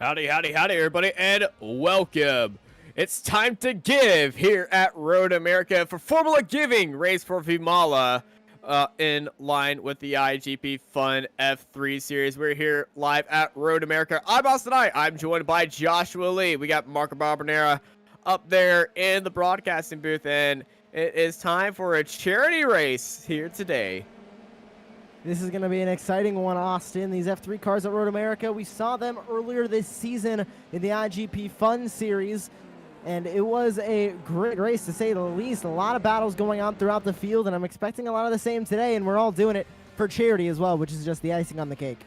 Howdy, howdy, howdy, everybody, and welcome. It's time to give here at Road America for Formula Giving Race for Vimala, in line with the IGP Fun F3 series. We're here live at Road America. I'm Austin I'm joined by Joshua Lee. We got Marco Barbonera up there in the broadcasting booth, and it is time for a charity race here today. This is going to be an exciting one, Austin. These F3 cars at Road America, we saw them earlier this season in the IGP Fun Series, and it was a great race, to say the least. A lot of battles going on throughout the field, and I'm expecting a lot of the same today, and we're all doing it for charity as well, which is just the icing on the cake.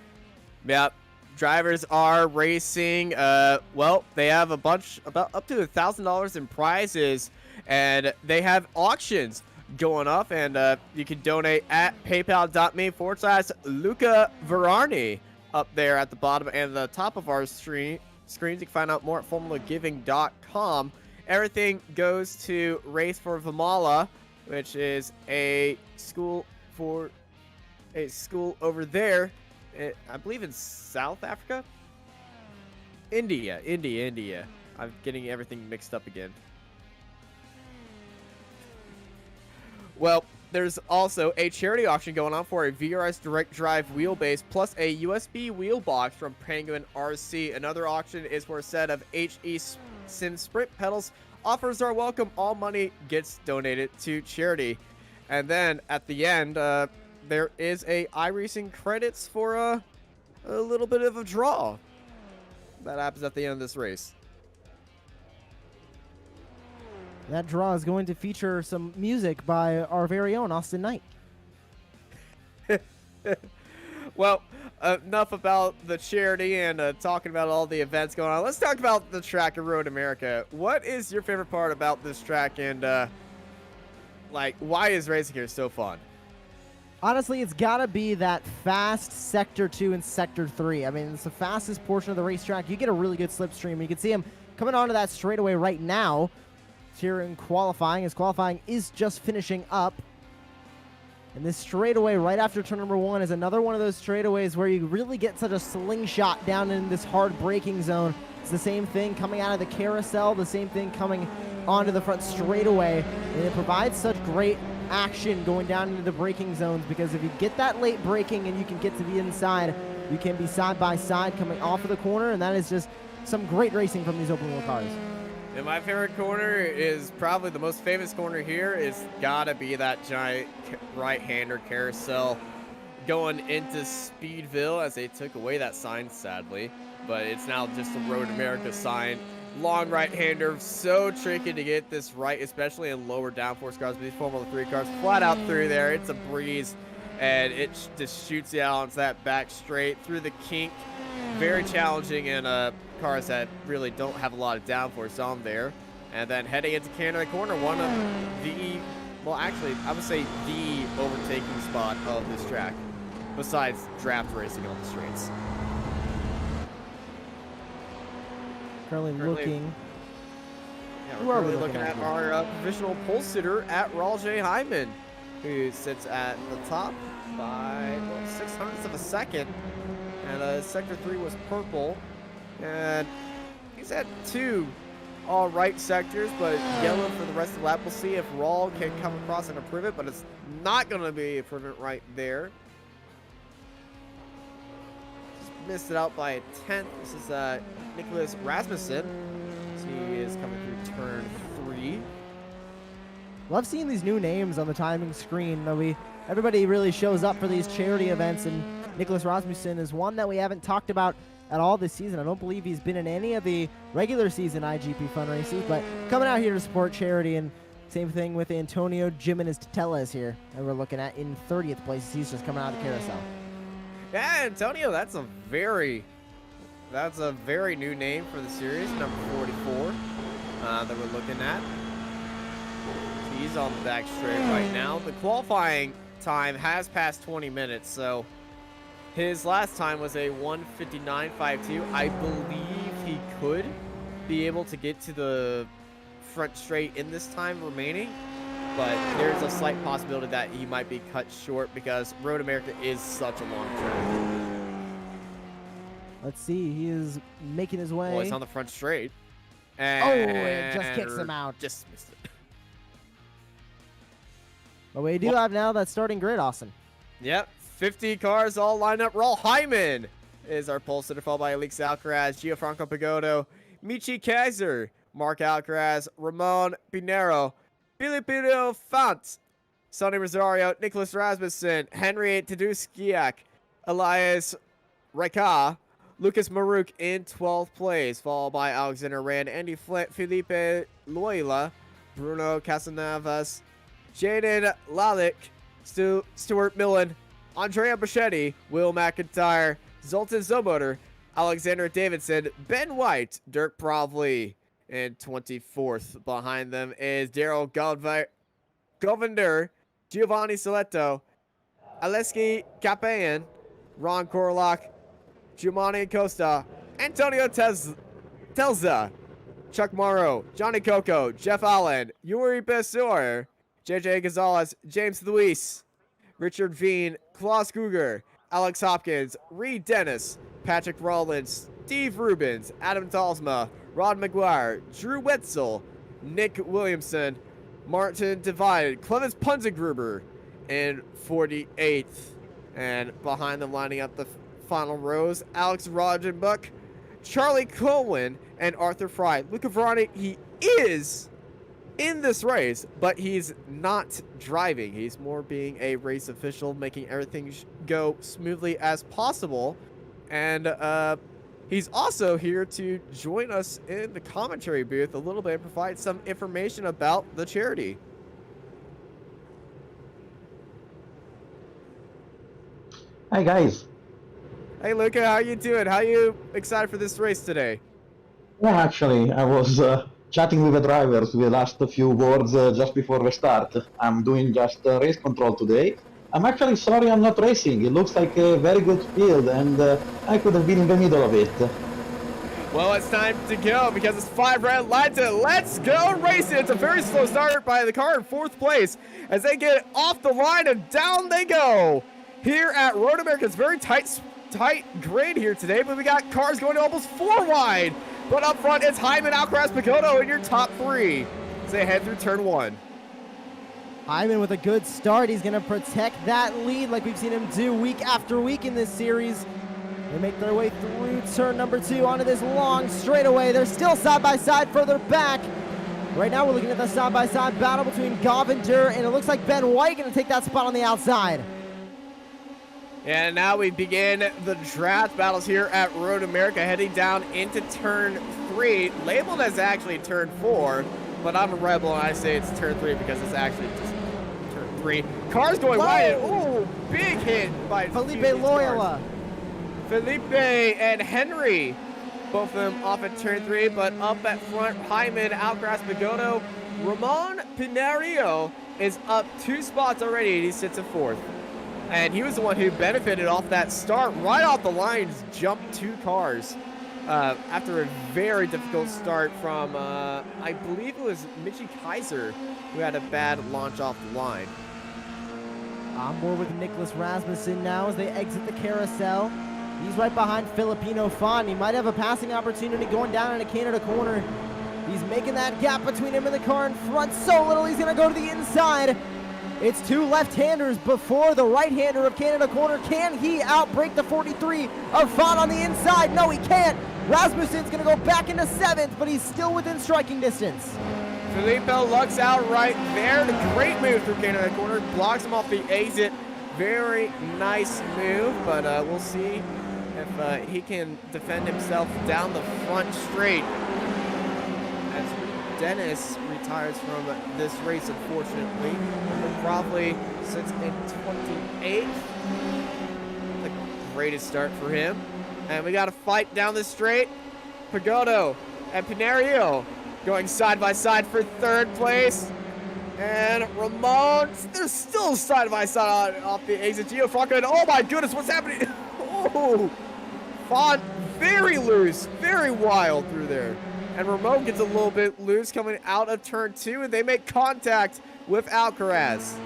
Yep. Drivers are racing. Well, they have a bunch, about up to $1,000 in prizes, and they have auctions going up, and you can donate at paypal.me/Luca Verarni up there at the bottom and the top of our screens. You can find out more at formulagiving.com. Everything goes to Race for Vimala, which is a school over there, I believe in South Africa? India. I'm getting everything mixed up again. Well, there's also a charity auction going on for a VRS direct drive wheelbase plus a USB wheel box from Penguin RC. Another auction is for a set of HE Sim Sprint pedals. Offers are welcome. All money gets donated to charity. And then at the end, there is a iRacing credits for a little bit of a draw. That happens at the end of this race. That draw is going to feature some music by our very own Austin Knight. Well, enough about the charity and talking about all the events going on. Let's talk about the track at Road America. What is your favorite part about this track, and like, why is racing here so fun? Honestly, it's got to be that fast Sector 2 and Sector 3. I mean, it's the fastest portion of the racetrack. You get a really good slipstream. You can see him coming onto that straightaway right now. Here in qualifying, as qualifying is just finishing up. And this straightaway right after turn number 1 is another one of those straightaways where you really get such a slingshot down in this hard braking zone. It's the same thing coming out of the carousel, the same thing coming onto the front straightaway. And it provides such great action going down into the braking zones, because if you get that late braking and you can get to the inside, you can be side by side coming off of the corner, and that is just some great racing from these open wheel cars. And my favorite corner is probably the most famous corner here. Is gotta be that giant right-hander carousel going into Speedville, as they took away that sign, sadly. But it's now just a Road America sign. Long right-hander, so tricky to get this right, especially in lower downforce cars. But these Formula 3 cars flat out through there. It's a breeze, and it just shoots you out onto that back straight through the kink. Very challenging in cars that really don't have a lot of downforce on there. And then heading into Canada corner, one of the, well, actually, I would say the overtaking spot of this track, besides draft racing on the straights. Currently looking. Yeah, we're currently looking at our provisional pole sitter at Raul J. Hyman, who sits at the top by 0.06 of a second. And Sector 3 was purple, and he's at 2 all right sectors, but yellow for the rest of the lap. We'll see if Raul can come across in a privet, but it's not going to be a privet right there. Just missed it out by a 10th. This is Nicholas Rasmussen. He is coming through turn 3. Love seeing these new names on the timing screen. Everybody really shows up for these charity events, and Nicholas Rasmussen is one that we haven't talked about at all this season. I don't believe he's been in any of the regular season IGP Fun races, but coming out here to support charity. And same thing with Antonio Jimenez Teteles here that we're looking at in 30th place. He's just coming out of the carousel. Yeah, Antonio, that's a very new name for the series, number 44 that we're looking at. He's on the back straight right now. The qualifying time has passed 20 minutes, so his last time was a 1:59.52. I believe he could be able to get to the front straight in this time remaining, but there's a slight possibility that he might be cut short because Road America is such a long track. Let's see. He is making his way. Well, he's on the front straight. Oh, And it just kicks him out. Just missed it. But we do have now that starting grid, Austin. Yep, 50 cars all lined up. Raul Hyman is our pole sitter, followed by Alex Alcaraz, Gianfranco Pagodo, Michi Kaiser, Mark Alcaraz, Ramon Pinero, Filipino Font, Sonny Rosario, Nicholas Rasmussen, Henry Tadeuskiak, Elias Reka, Lucas Maruk in 12th place, followed by Alexander Rand, Andy Flint, Felipe Loyola, Bruno Casanavas, Jaden Lalick, Stuart Millen, Andrea Bichetti, Will McIntyre, Zoltan Zomotor, Alexander Davidson, Ben White, Dirk Provley in 24th. Behind them is Daryl Govinder, Giovanni Soletto, Aleski Capayan, Ron Korlock, Giovanni Costa, Antonio Telza, Chuck Morrow, Johnny Coco, Jeff Allen, Yuri Besor, JJ Gonzalez, James Luis, Richard Veen, Klaus Guger, Alex Hopkins, Reed Dennis, Patrick Rollins, Steve Rubens, Adam Talsma, Rod McGuire, Drew Wetzel, Nick Williamson, Martin Divide, Clemens Punzengruber in 48th. And behind them lining up the final rows, Alex Rodenbuck, Charlie Cohen, and Arthur Fry. Luca Verani, he is in this race, but he's not driving. He's more being a race official, making everything go smoothly as possible. And he's also here to join us in the commentary booth a little bit and provide some information about the charity. Hi guys. Hey Luca, how you doing? How you excited for this race today? Yeah, actually, I was chatting with the drivers. We last a few words just before the start. I'm doing just race control today. I'm actually sorry I'm not racing. It looks like a very good field, and I could have been in the middle of it. Well, it's time to go because it's 5 red lights and let's go racing. It's a very slow start by the car in 4th place as they get off the line and down they go. Here at Road America, it's very tight grade here today, but we got cars going almost 4 wide. But up front, it's Hyman, Alcaraz, Pagodo in your top 3 as they head through turn 1. Hyman with a good start. He's going to protect that lead like we've seen him do week after week in this series. They make their way through turn number 2 onto this long straightaway. They're still side-by-side further back. Right now we're looking at the side-by-side battle between Govinder and it looks like Ben White going to take that spot on the outside. And now we begin the draft battles here at Road America, heading down into turn 3, labeled as actually turn 4, but I'm a rebel and I say it's turn 3 because it's actually just turn 3. Cars going wide. Ooh, big hit by Felipe Loyola. Felipe and Henry, both of them off at turn 3, but up at front, Hyman, Alcaraz, Pagodo. Ramon Pinerio is up 2 spots already, and he sits at 4th. And he was the one who benefited off that start. Right off the line, just jumped 2 cars after a very difficult start from, I believe it was Michi Kaiser, who had a bad launch off the line. On board with Nicholas Rasmussen now as they exit the carousel. He's right behind Filipino Fon. He might have a passing opportunity going down into Canada corner. He's making that gap between him and the car in front so little he's going to go to the inside. It's 2 left-handers before the right-hander of Canada corner. Can he outbreak the 43 of Fon on the inside? No, he can't. Rasmussen's going to go back into 7th, but he's still within striking distance. Felipe lucks out right there. The great move through Canada corner. Blocks him off the exit. Very nice move, but we'll see if he can defend himself down the front straight. As Dennis retires from this race, unfortunately. Probably sits in 28th. The greatest start for him. And we got a fight down the straight. Pagodo and Pinerio going side by side for 3rd place. And Ramon, they're still side by side off the exit. Gianfranco, and oh my goodness, what's happening? Oh, Font very loose, very wild through there. And Ramon gets a little bit loose coming out of turn 2, and they make contact with Alcaraz.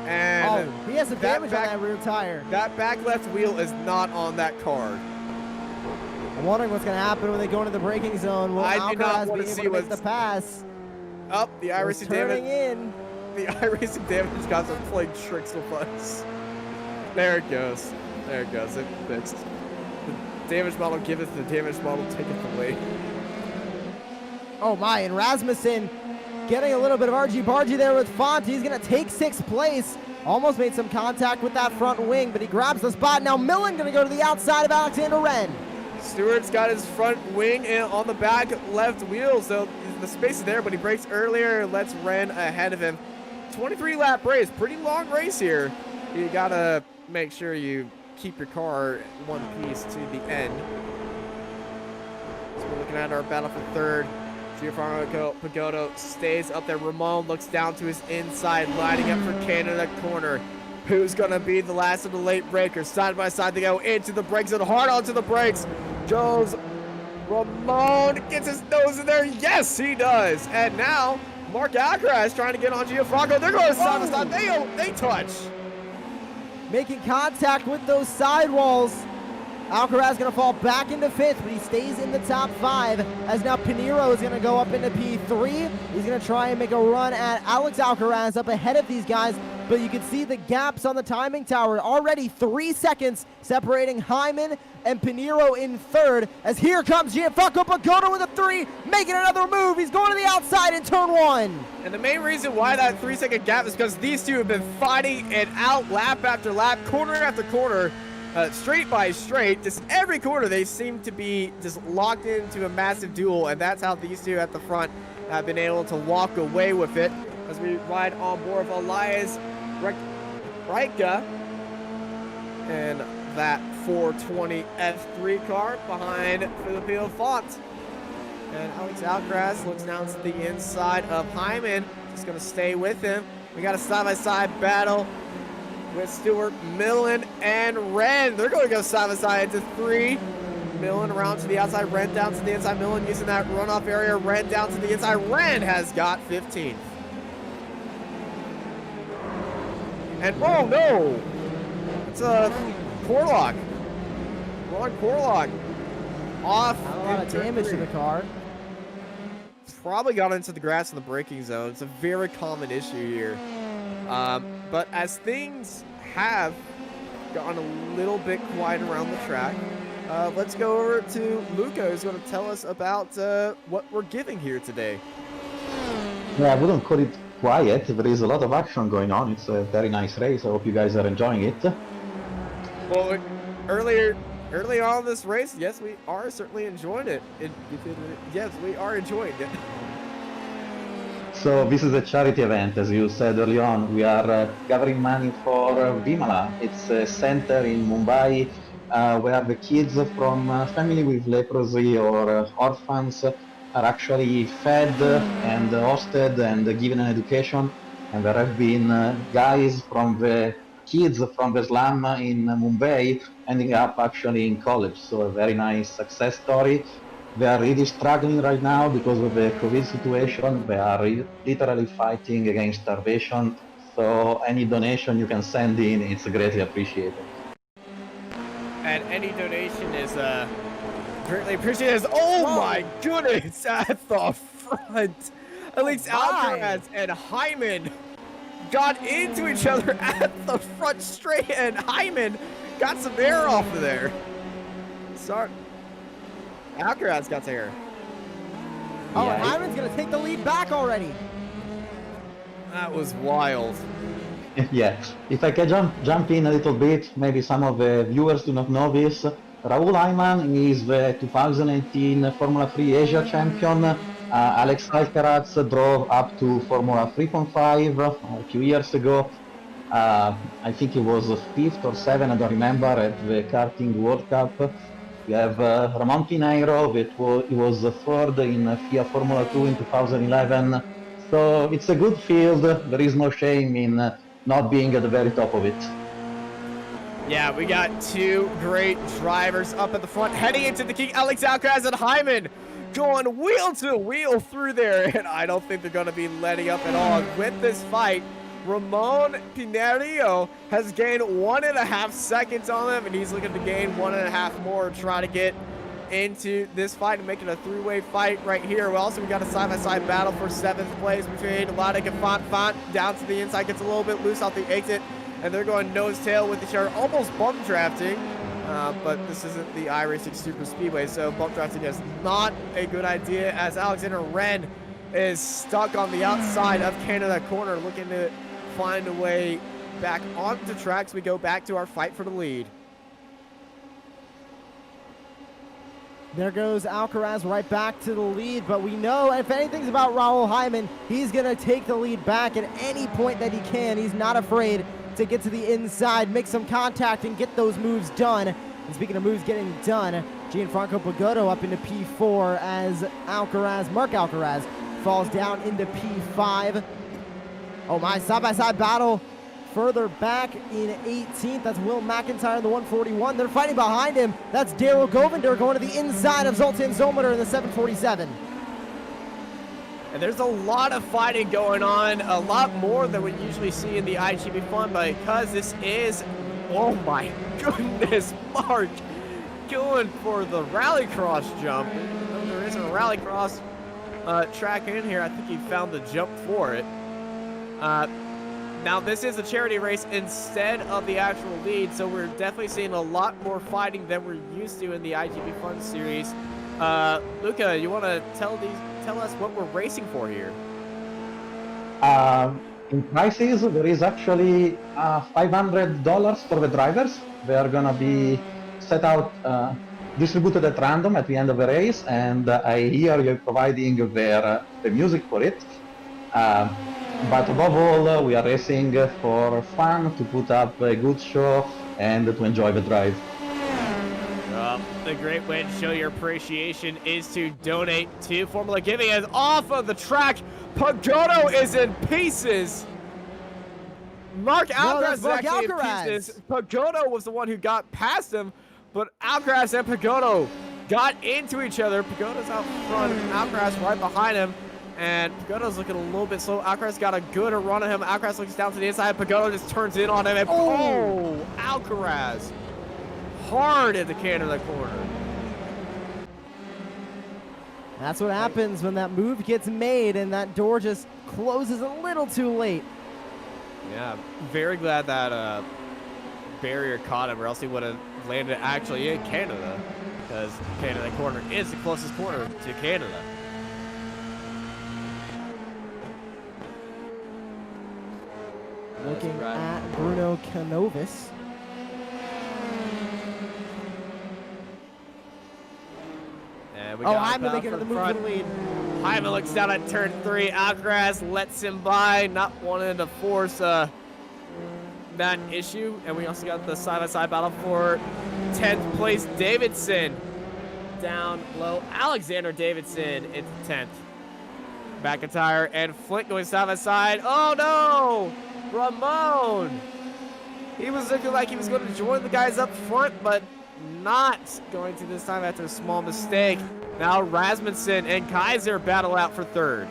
And he has some damage on that rear tire. That back left wheel is not on that car. I'm wondering what's going to happen when they go into the braking zone. Will I do not Alcaraz want be to able see to make what's the pass? up. The iRacing Turning damage. in. The iRacing damage guys are playing tricks with us. There it goes. There it goes. It fixed. The damage model giveth, the damage model taketh away. Oh my, and Rasmussen getting a little bit of argy-bargy there with Font. He's going to take 6th place. Almost made some contact with that front wing, but he grabs the spot. Now Millen going to go to the outside of Alexander Wren. Stewart's got his front wing on the back left wheel, so the space is there, but he brakes earlier, lets Wren ahead of him. 23-lap race, pretty long race here. You got to make sure you keep your car one piece to the end. So we're looking at our battle for third. Gianfranco Pagodo stays up there. Ramon looks down to his inside, lining up for Canada corner. Who's going to be the last of the late breakers? Side by side, they go into the brakes and hard onto the brakes. Jones, Ramon gets his nose in there. Yes, he does. And now, Mark Alcaraz trying to get on Gianfranco. They're going side by side. They touch. Making contact with those sidewalls. Alcaraz going to fall back into 5th, but he stays in the top 5 as now Pinheiro is going to go up into P3. He's going to try and make a run at Alex Alcaraz up ahead of these guys, but you can see the gaps on the timing tower. Already 3 seconds separating Hyman and Pinheiro in 3rd, as here comes Gianfranco Pagoda with a 3, making another move. He's going to the outside in turn 1. And the main reason why that 3-second gap is because these two have been fighting it out lap after lap, corner after corner. Straight by straight, just every corner they seem to be just locked into a massive duel, and that's how these two at the front have been able to walk away with it as we ride on board of Elias Reika and that 420 F3 car behind Filipino Font. And Alex Alcaraz looks down to the inside of Hyman, just going to stay with him. We got a side-by-side battle with Stewart, Millen, and Wren. They're going to go side by side into 3. Millen around to the outside, Wren down to the inside. Millen using that runoff area, Wren down to the inside. Wren has got 15th. And oh no! It's a Corlock. Ron Corlock. Off. Not a lot of damage to the car. Probably got into the grass in the braking zone. It's a very common issue here. But as things have gotten a little bit quiet around the track, let's go over to Luca, who's going to tell us about what we're giving here today. Yeah, I wouldn't call it quiet. There is a lot of action going on. It's a very nice race. I hope you guys are enjoying it. Well, early on in this race, yes, we are certainly enjoying it. Yes, we are enjoying it. So this is a charity event, as you said early on. We are gathering money for Vimala. It's a center in Mumbai where the kids from family with leprosy or orphans are actually fed and hosted and given an education. And there have been guys from the kids from the slum in Mumbai ending up actually in college. So a very nice success story. They are really struggling right now because of the COVID situation. They are literally fighting against starvation. So any donation you can send in, it's greatly appreciated. And any donation is greatly appreciated. Oh my goodness, at the front. Alex Alcaraz and Hyman got into each other at the front straight, and Hyman got some air off of there. Sorry. Alcaraz got to air. Oh, yeah. Hyman's going to take the lead back already. That was wild. Yeah, if I can jump in a little bit, maybe some of the viewers do not know this. Raul Hyman is the 2018 Formula 3 Asia champion. Alex Alcaraz drove up to Formula 3.5 a few years ago. I think he was 5th or 7th, I don't remember, at the Karting World Cup. We have Ramon Pinheiro, he was 3rd in FIA Formula 2 in 2011. So it's a good field. There is no shame in not being at the very top of it. Yeah, we got two great drivers up at the front, heading into the key. Alex Alcaraz and Hyman going wheel to wheel through there, and I don't think they're going to be letting up at all with this fight. Ramon Pinheiro has gained 1.5 seconds on him, and he's looking to gain 1.5 more, try to get into this fight and make it a three-way fight right here. We got a side-by-side battle for 7th place between Ladek and Font. Font down to the inside, gets a little bit loose off the exit, and they're going nose-tail with each other, almost bump drafting. But this isn't the iRacing Super Speedway, so bump drafting is not a good idea, as Alexander Wren is stuck on the outside of Canada corner, looking to find a way back onto tracks. We go back to our fight for the lead. There goes Alcaraz right back to the lead, but we know if anything's about Raul Hyman, he's going to take the lead back at any point that he can. He's not afraid to get to the inside, make some contact, and get those moves done. And speaking of moves getting done, Gianfranco Pagotto up into P4 as Marc Alcaraz falls down into P5. Oh my, side-by-side battle further back in 18th. That's Will McIntyre in the 141. They're fighting behind him. That's Daryl Govinder going to the inside of Zoltan Zomer in the 747. And there's a lot of fighting going on, a lot more than we usually see in the IGP Fun, because this is, oh my goodness, Mark going for the rallycross jump. Even though there isn't a rallycross track in here, I think he found the jump for it. Now this is a charity race instead of the actual lead, so we're definitely seeing a lot more fighting than we're used to in the IGP Fun series. Luca, you want to tell us what we're racing for here? In prices, there is actually $500 for the drivers. They are gonna be set out, distributed at random at the end of the race, and I hear you're providing the music for it. But above all, we are racing for fun, to put up a good show, and to enjoy the drive. The great way to show your appreciation is to donate to Formula Giving. As off of the track, Pagotto is in pieces. Marc Alcaraz is actually in pieces. Pagotto was the one who got past him, but Alcaraz and Pagotto got into each other. Pagotto's out front, Alcaraz right behind him. And Pagotto's looking a little bit slow. Alcaraz got a good run on him. Alcaraz looks down to the inside. Pagotto just turns in on him. And Alcaraz hard at the Canada corner. That's what happens when that move gets made and that door just closes a little too late. Yeah, very glad that barrier caught him, or else he would have landed actually in Canada, because Canada corner is the closest corner to Canada. Looking at Bruno Canovis. And we Hyman making the move to the lead. Hyman looks down at turn 3. Alcaraz lets him by, not wanting to force that issue. And we also got the side-by-side battle for 10th place. Davidson down low. Alexander Davidson into 10th. McIntyre and Flint going side-by-side. Oh no! Ramon! He was looking like he was going to join the guys up front, but not going to this time after a small mistake. Now Rasmussen and Kaiser battle out for 3rd.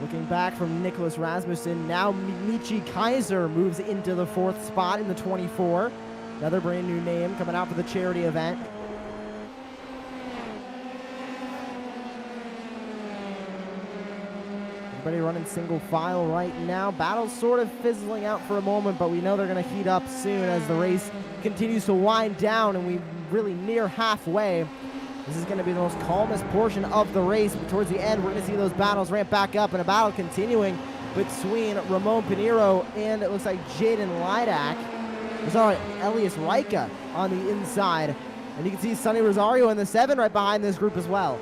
Looking back from Nicholas Rasmussen, now Michi Kaiser moves into the 4th spot in the 24. Another brand new name coming out for the charity event. Everybody running single file right now. Battle's sort of fizzling out for a moment, but we know they're going to heat up soon as the race continues to wind down and we really near halfway. This is going to be the most calmest portion of the race, but towards the end, we're going to see those battles ramp back up, and a battle continuing between Ramon Pinheiro and it looks like Jaden Lidak. Sorry, Elias Raika on the inside. And you can see Sonny Rosario in the 7 right behind this group as well.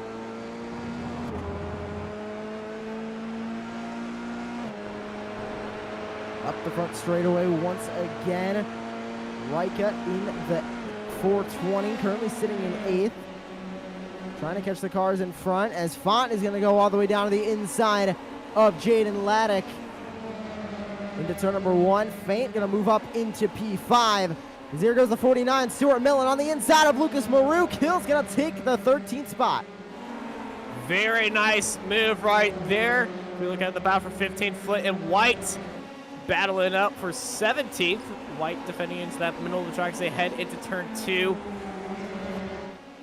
Up the front straightaway once again. Raika in the 420, currently sitting in 8th. Trying to catch the cars in front as Font is going to go all the way down to the inside of Jaden Laddick. Into turn number 1. Faint going to move up into P5. Here goes the 49, Stuart Millen on the inside of Lucas Marouk. Hill's going to take the 13th spot. Very nice move right there. We look at the battle for 15th, Flint and White battling up for 17th. White defending into that middle of the track as they head into turn 2.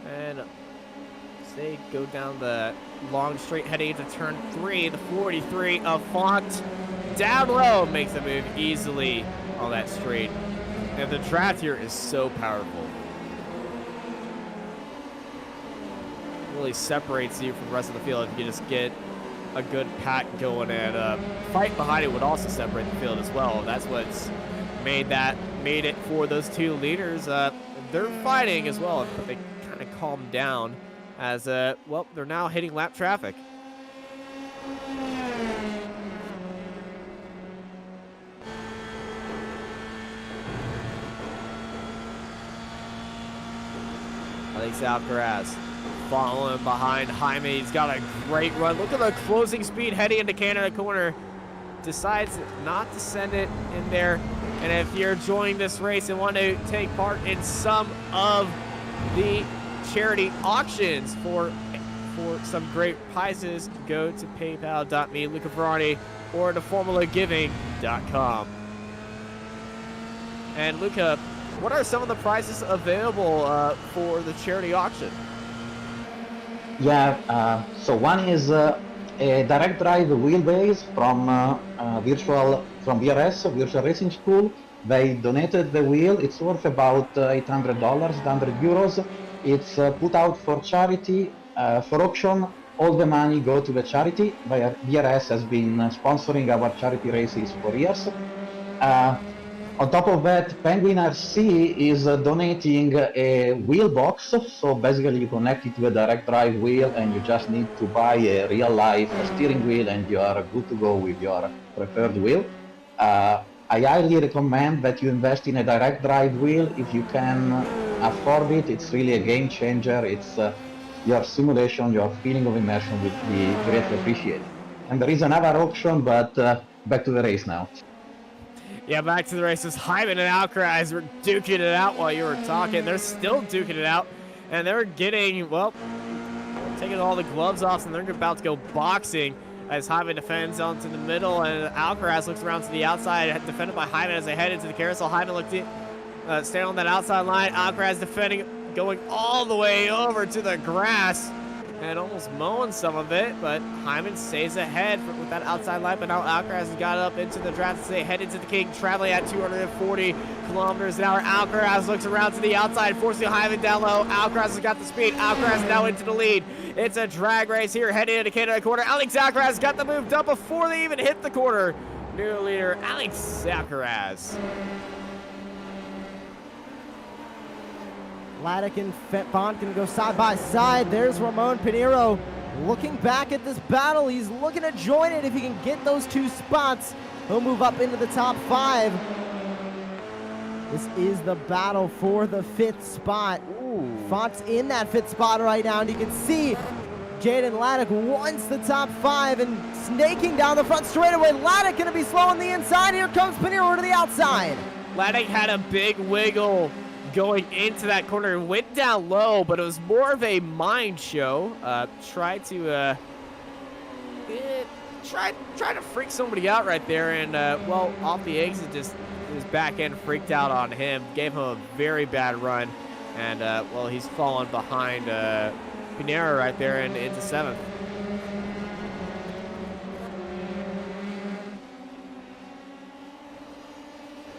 And as they go down the long straight heading into turn 3, the 43 of Font down low makes the move easily on that straight. And the draft here is so powerful. Really separates you from the rest of the field if you just get a good pack going, and fight behind it would also separate the field as well. That's what's made it for those two leaders. They're fighting as well, but they kind of calmed down as well, they're now hitting lap traffic. Alex Alcaraz following behind Jaime. He's got a great run. Look at the closing speed heading into Canada corner. Decides not to send it in there. And if you're enjoying this race and want to take part in some of the charity auctions for some great prizes, go to paypal.me, Luca Ferrari, or to formuлагiving.com. And Luca, what are some of the prizes available for the charity auction? Yeah, so one is a direct drive wheelbase from VRS, Virtual Racing School. They donated the wheel. It's worth about $800, 100 euros. It's put out for charity, for auction. All the money go to the charity. VRS has been sponsoring our charity races for years. On top of that, Penguin RC is donating a wheel box. So basically you connect it to a direct drive wheel and you just need to buy a real life steering wheel and you are good to go with your preferred wheel. I highly recommend that you invest in a direct drive wheel if you can afford it. It's really a game changer. It's your simulation, your feeling of immersion will be greatly appreciated. And there is another option, but back to the race now. Yeah, back to the races. Hyman and Alcaraz were duking it out while you were talking. They're still duking it out, and they're getting, well, taking all the gloves off, and they're about to go boxing as Hyman defends onto the middle, and Alcaraz looks around to the outside, defended by Hyman as they head into the carousel. Hyman looked in, staying on that outside line. Alcaraz defending, going all the way over to the grass, and almost mowing some of it, but Hyman stays ahead with that outside line, but now Alcaraz has got up into the draft as they head into the King, traveling at 240 kilometers an hour. Alcaraz looks around to the outside, forcing Hyman down low. Alcaraz has got the speed. Alcaraz now into the lead. It's a drag race here, heading into Canada corner. Alex Alcaraz got the move done before they even hit the quarter. New leader, Alex Alcaraz. Laddick and Font can go side by side. There's Ramon Pinheiro looking back at this battle. He's looking to join it if he can get those two spots. He'll move up into the top 5. This is the battle for the 5th spot. Ooh. Font's in that 5th spot right now, and you can see Jaden Laddick wants the top 5 and snaking down the front straightaway. Laddick going to be slow on the inside. Here comes Pinheiro to the outside. Laddick had a big wiggle going into that corner and went down low, but it was more of a mind show. Tried to freak somebody out right there, and well, off the exit, just his back end freaked out on him, gave him a very bad run, and well, he's fallen behind Pinheiro right there and into 7th.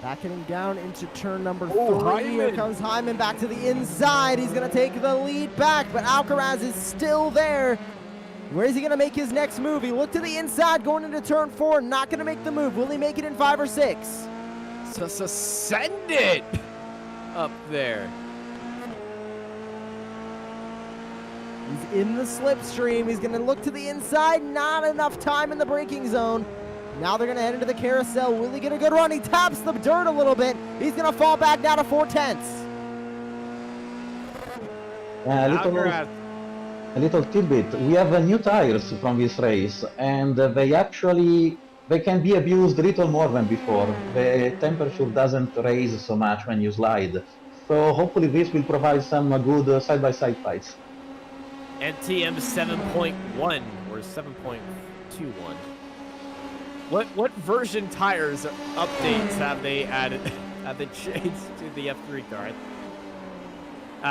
Backing down into turn number 3. Here comes Hyman back to the inside. He's going to take the lead back, but Alcaraz is still there. Where is he going to make his next move? He looked to the inside going into turn 4. Not going to make the move. Will he make it in 5 or 6? Just send it up there. He's in the slipstream. He's going to look to the inside. Not enough time in the braking zone. Now they're going to head into the carousel. Will he get a good run? He taps the dirt a little bit. He's going to fall back down to 4/10. A little tidbit. We have new tires from this race, and they can be abused a little more than before. The temperature doesn't raise so much when you slide. So hopefully this will provide some good side-by-side fights. NTM 7.1 or 7.21. What version tires updates have they added? Have they changed to the F3 car?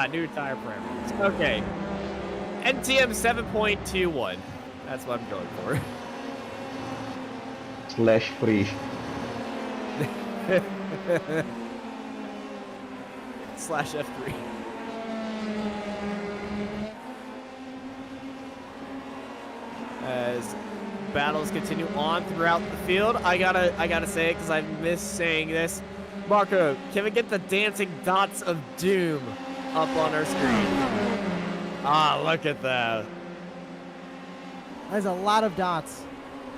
New tire parameters. Okay. NTM 7.21. That's what I'm going for. Slash free. Slash F3. As battles continue on throughout the field, I gotta say it because I miss saying this. Marco, can we get the dancing dots of doom up on our screen? Ah, look at that. There's a lot of dots.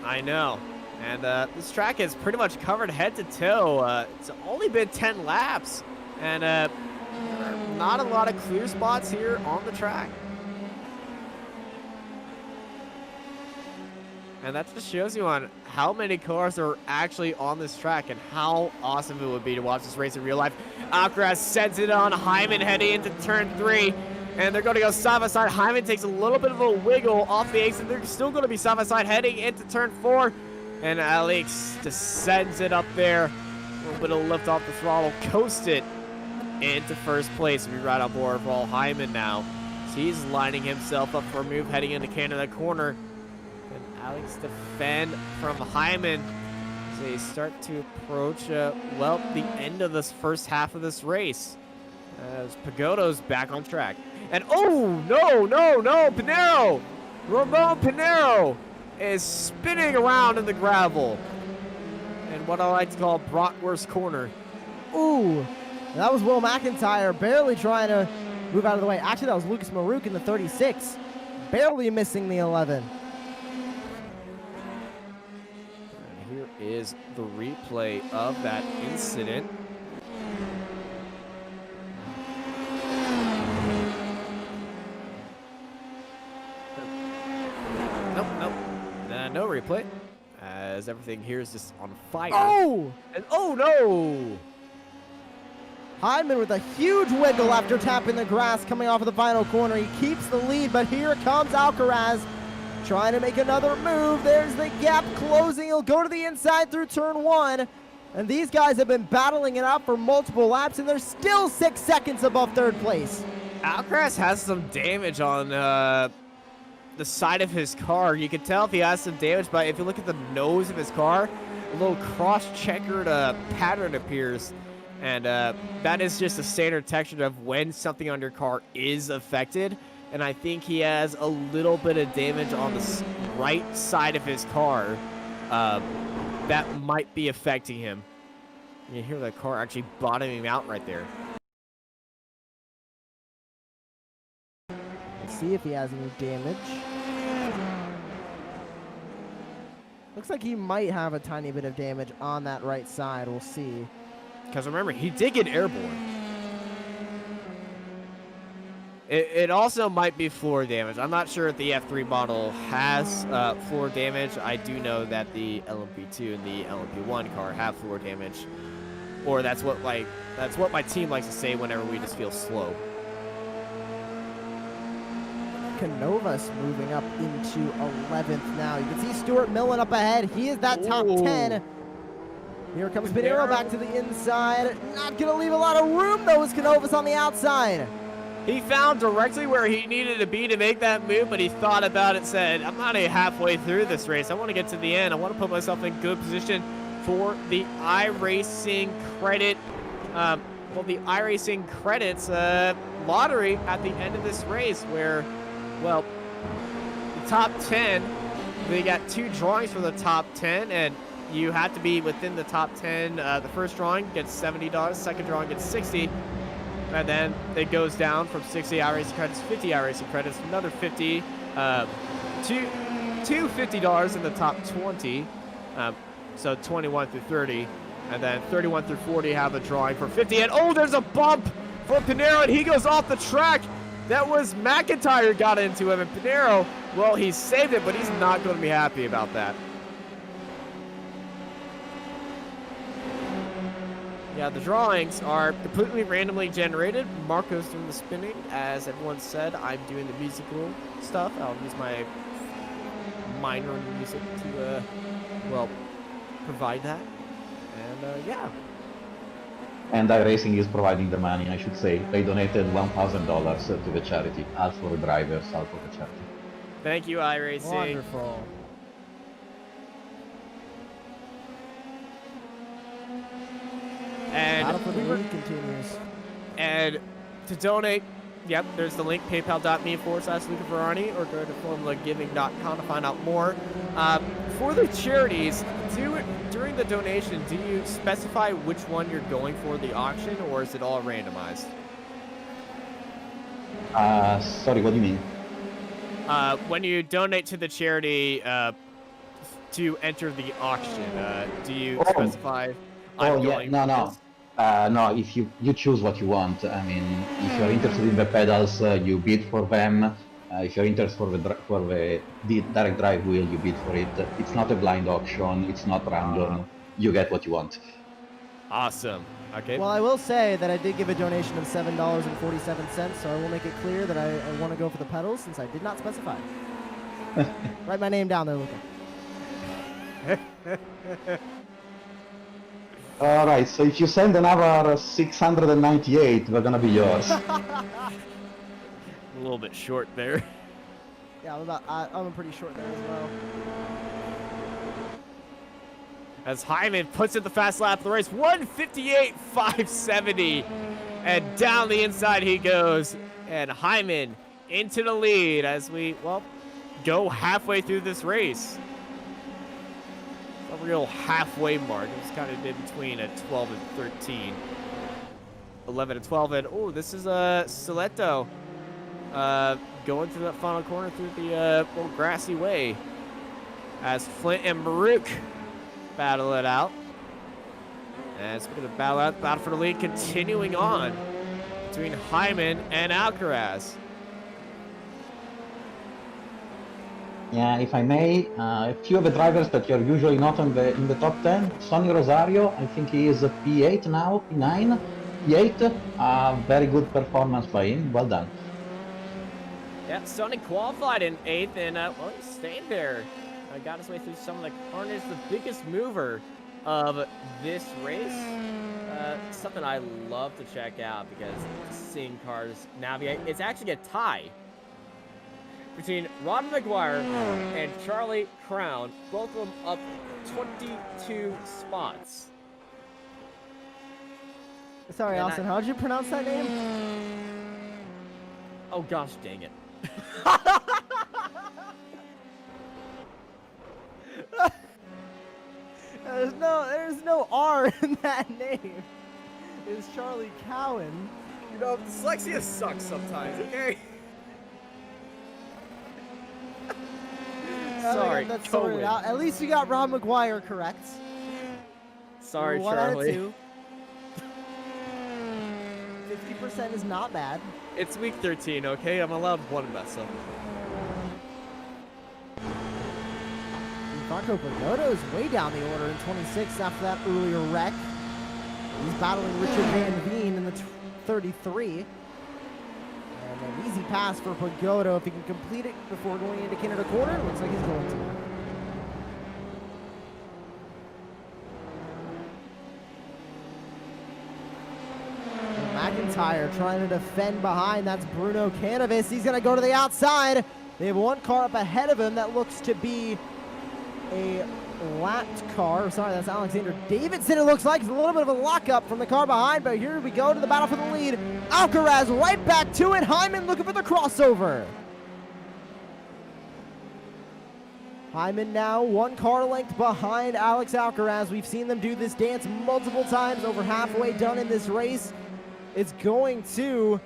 I know. And this track is pretty much covered head to toe. It's only been 10 laps. And not a lot of clear spots here on the track. And that just shows you on how many cars are actually on this track and how awesome it would be to watch this race in real life. Alcaraz sends it on Hyman heading into turn 3. And they're going to go side by side. Hyman takes a little bit of a wiggle off the exit. They're still going to be side by side heading into turn 4. And Alex just sends it up there. A little bit of lift off the throttle. Coast it into first place. We ride on board for all Hyman now. So he's lining himself up for a move heading into Canada corner. And Alex defend from Hyman as they start to approach, well, the end of this first half of this race. As Pagoda's back on track. And oh, no, Pinero! Ramon Pinero is spinning around in the gravel. And what I like to call Bratwurst corner. Ooh, that was Will McIntyre barely trying to move out of the way. Actually, that was Lucas Marouk in the 36. Barely missing the 11. And here is the replay of that incident. No replay, as everything here is just on fire. Oh! And oh no! Hyman with a huge wiggle after tapping the grass coming off of the final corner. He keeps the lead, but here comes Alcaraz trying to make another move. There's the gap closing. He'll go to the inside through turn 1. And these guys have been battling it out for multiple laps, and they're still 6 seconds above third place. Alcaraz has some damage on the side of his car. You can tell if he has some damage, but if you look at the nose of his car, a little cross-checkered pattern appears. And that is just a standard texture of when something on your car is affected. And I think he has a little bit of damage on the right side of his car that might be affecting him. You hear the car actually bottoming out right there. Let's see if he has any damage. Looks like he might have a tiny bit of damage on that right side. We'll see. Because remember, he did get airborne. It also might be floor damage. I'm not sure if the F3 model has floor damage. I do know that the LMP2 and the LMP1 car have floor damage. Or that's what my team likes to say whenever we just feel slow. Canovas moving up into 11th now. You can see Stuart Millen up ahead. He is that top 10. Here comes Pinero back to the inside. Not going to leave a lot of room, though, is Canovas on the outside. He found directly where he needed to be to make that move, but he thought about it, said, I'm not even halfway through this race. I want to get to the end. I want to put myself in good position for the iRacing credit. The iRacing credits lottery at the end of this race where, well, the top 10, they got 2 drawings for the top 10, and you have to be within the top 10. The first drawing gets $70, second drawing gets $60, and then it goes down from 60 iRacing credits, 50 iRacing credits, another 50, two $50 in the top 20, so 21 through 30, and then 31 through 40 have a drawing for 50, and oh, there's a bump for Pinero, and he goes off the track. That was McIntyre got into him, and Pinero, well, he saved it, but he's not going to be happy about that. Yeah, the drawings are completely randomly generated. Marco's doing the spinning. As everyone said, I'm doing the musical stuff. I'll use my minor in music to, well, provide that. And yeah. And iRacing is providing the money, I should say. They donated $1,000 to the charity, half for the drivers, half for the charity. Thank you, iRacing. Wonderful. And Battle for the lead continues. And to donate, yep, there's the link, paypal.me/LucaFerrani, or go to formulagiving.com to find out more. For the charities, during the donation, do you specify which one you're going for the auction, or is it all randomized? Sorry, what do you mean? When you donate to the charity to enter the auction, do you specify? No, if you choose what you want. I mean, if you're interested in the pedals, you bid for them. If you're interested for the direct drive wheel, you bid for it. It's not a blind auction. It's not random. You get what you want. Awesome. Okay. Well, I will say that I did give a donation of $7.47, so I will make it clear that I want to go for the pedals since I did not specify. Write my name down there, Luca. All right, so if you send another 698, they're gonna be yours. A little bit short there. Yeah, I'm pretty short there as well. As Hyman puts in the fast lap of the race, 158.570, and down the inside he goes, and Hyman into the lead as we, well, go halfway through this race. A real halfway mark. It was kind of in between at 12 and 13. 11 and 12, and oh, this is Stiletto going through that final corner through the little grassy way as Flint and Baruch battle it out. And speaking of battle for the lead continuing on between Hyman and Alcaraz. Yeah, if I may, a few of the drivers that are usually not in the top 10. Sonny Rosario, I think he is a P8 now, P9, P8. Very good performance by him. Well done. Yeah, Sonny qualified in 8th, and well, he stayed there. Got his way through some of the corners. The biggest mover of this race. Something I love to check out because seeing cars navigate. It's actually a tie between Ron McGuire and Charlie Crown, both of them up 22 spots. Sorry, and Austin, how did you pronounce that name? Oh gosh, dang it. There's no R in that name. It's Charlie Cowan. You know, dyslexia sucks sometimes, okay? Sorry, that's sorted out. At least you got Rob McGuire correct. Sorry, One Charlie. Out of 2. 50% is not bad. It's week 13, okay? I'm allowed one mess up. Franco Pagoda is way down the order in 26 after that earlier wreck. He's battling Richard Van Veen in the 33. And an easy pass for Pagoda if he can complete it before going into Canada corner. It looks like he's going to. McIntyre trying to defend behind. That's Bruno Cannavas. He's going to go to the outside. They have one car up ahead of him that looks to be a lapped car. Sorry, that's Alexander Davidson. It looks like it's a little bit of a lockup from the car behind, but here we go to the battle for the lead. Alcaraz right back to it. Hyman looking for the crossover. Hyman now one car length behind Alex Alcaraz. We've seen them do this dance multiple times, over halfway done in this race. It's going to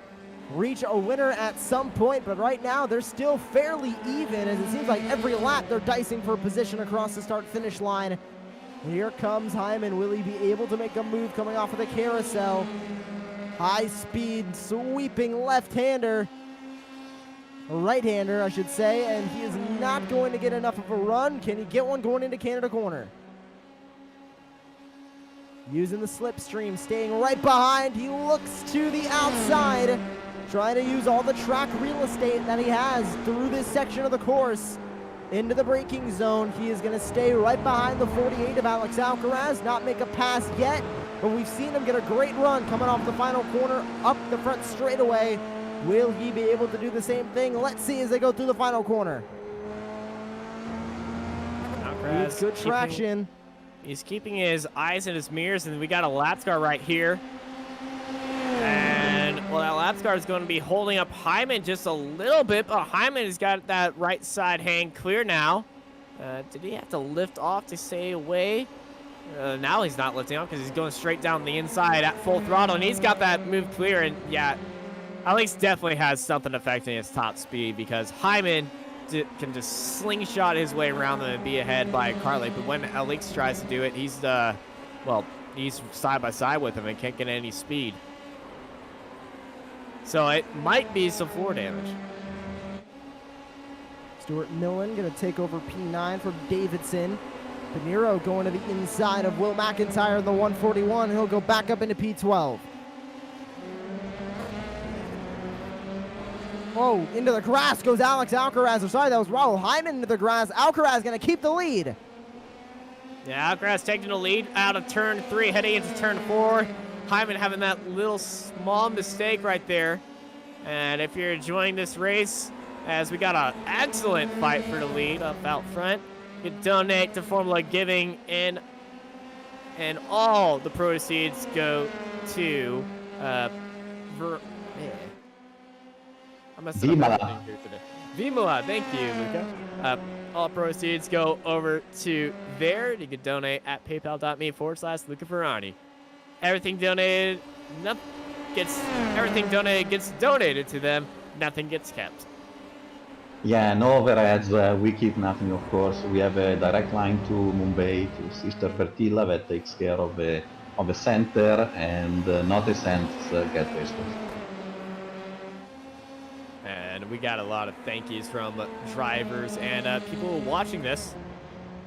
reach a winner at some point, but right now they're still fairly even, as it seems like every lap they're dicing for position across the start-finish line. Here comes Hyman. Will he be able to make a move coming off of the carousel? High speed, sweeping left-hander. Right-hander, I should say, and he is not going to get enough of a run. Can he get one going into Canada corner? Using the slipstream, staying right behind. He looks to the outside, trying to use all the track real estate that he has through this section of the course. into the braking zone. He is going to stay right behind the 48 of Alex Alcaraz, not make a pass yet, but we've seen him get a great run coming off the final corner up the front straightaway. Will he be able to do the same thing? Let's see as they go through the final corner. Alcaraz Good traction. He's keeping his eyes in his mirrors, and we got a lap car right here. And, well, that lap car is going to be holding up Hyman just a little bit, but Hyman has got that right side hang clear now. Did he have to lift off to stay away? Now he's not lifting off because he's going straight down the inside at full throttle, and he's got that move clear. And, yeah, Alex definitely has something affecting his top speed because Hyman can just slingshot his way around them and be ahead by Carly. But when Alex tries to do it, he's, he's side by side with him and can't get any speed. So it might be some floor damage. Stuart Millen going to take over P9 from Davidson. Pinero going to the inside of Will McIntyre in the 141. He'll go back up into P12. Oh, into the grass goes Alex Alcaraz. Or sorry, that was Raul Hyman into the grass. Alcaraz going to keep the lead. Yeah, Alcaraz taking the lead out of turn 3, heading into turn 4. Hyman having that little small mistake right there. And if you're enjoying this race, as we got an excellent fight for the lead up out front, you can donate to Formula Giving, and all the proceeds go to Vimala. Vimala, thank you, Luca. All proceeds go over to there. You can donate at paypal.me/Luca Ferrani. Everything donated gets donated to them. Nothing gets kept. Yeah, no overheads. We keep nothing, of course. We have a direct line to Mumbai, to Sister Bertilla, that takes care of the center, and not a cent get wasted. And we got a lot of thank yous from drivers and people watching this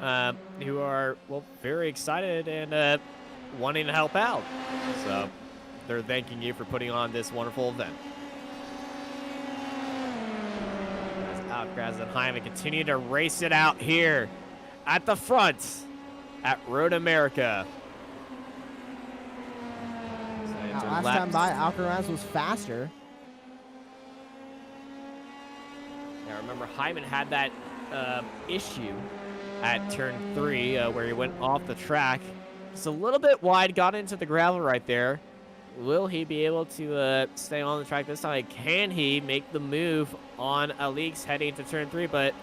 who are, well, very excited and wanting to help out. So they're thanking you for putting on this wonderful event. As Alcaraz and Hyman continue to race it out here at the front at Road America. Last time by, Alcaraz was faster. Now remember, Hyman had that issue at turn 3 where he went off the track. Just a little bit wide, got into the gravel right there. Will he be able to stay on the track this time? Can he make the move on Alex heading to turn 3? But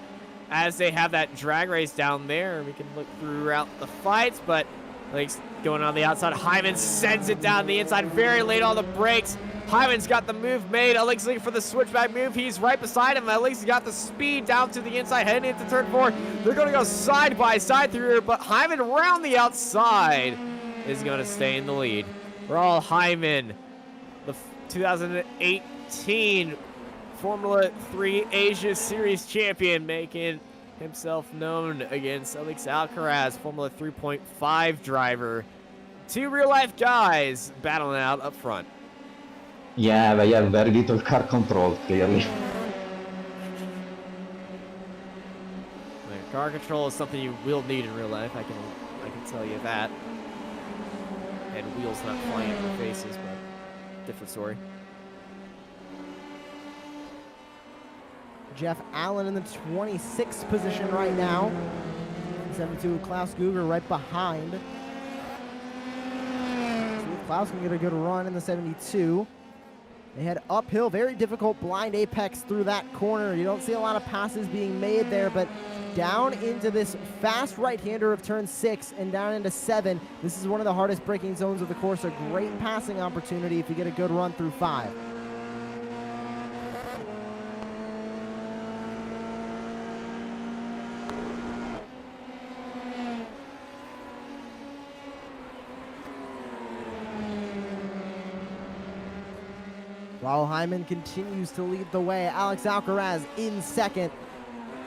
as they have that drag race down there, we can look throughout the fights, but Alex going on the outside. Hyman sends it down the inside, very late on the brakes. Hyman's got the move made. Alex looking for the switchback move. He's right beside him. Alex has got the speed down to the inside, heading into turn 4. They're going to go side by side through here, but Hyman around the outside is going to stay in the lead. Raul Hyman, the 2018 Formula 3 Asia Series champion, making himself known against Alex Alcaraz, Formula 3.5 driver. Two real-life guys battling out up front. Yeah, they have very little car control, clearly. Car control is something you will need in real life. I can tell you that. And wheels not flying in their faces, but different story. Jeff Allen in the 26th position right now. 72, Klaus Guger right behind. See if Klaus can get a good run in the 72. They head uphill, very difficult blind apex through that corner. You don't see a lot of passes being made there, but down into this fast right-hander of turn 6 and down into 7. This is one of the hardest braking zones of the course. A great passing opportunity if you get a good run through 5. Raul Hyman continues to lead the way. Alex Alcaraz in second.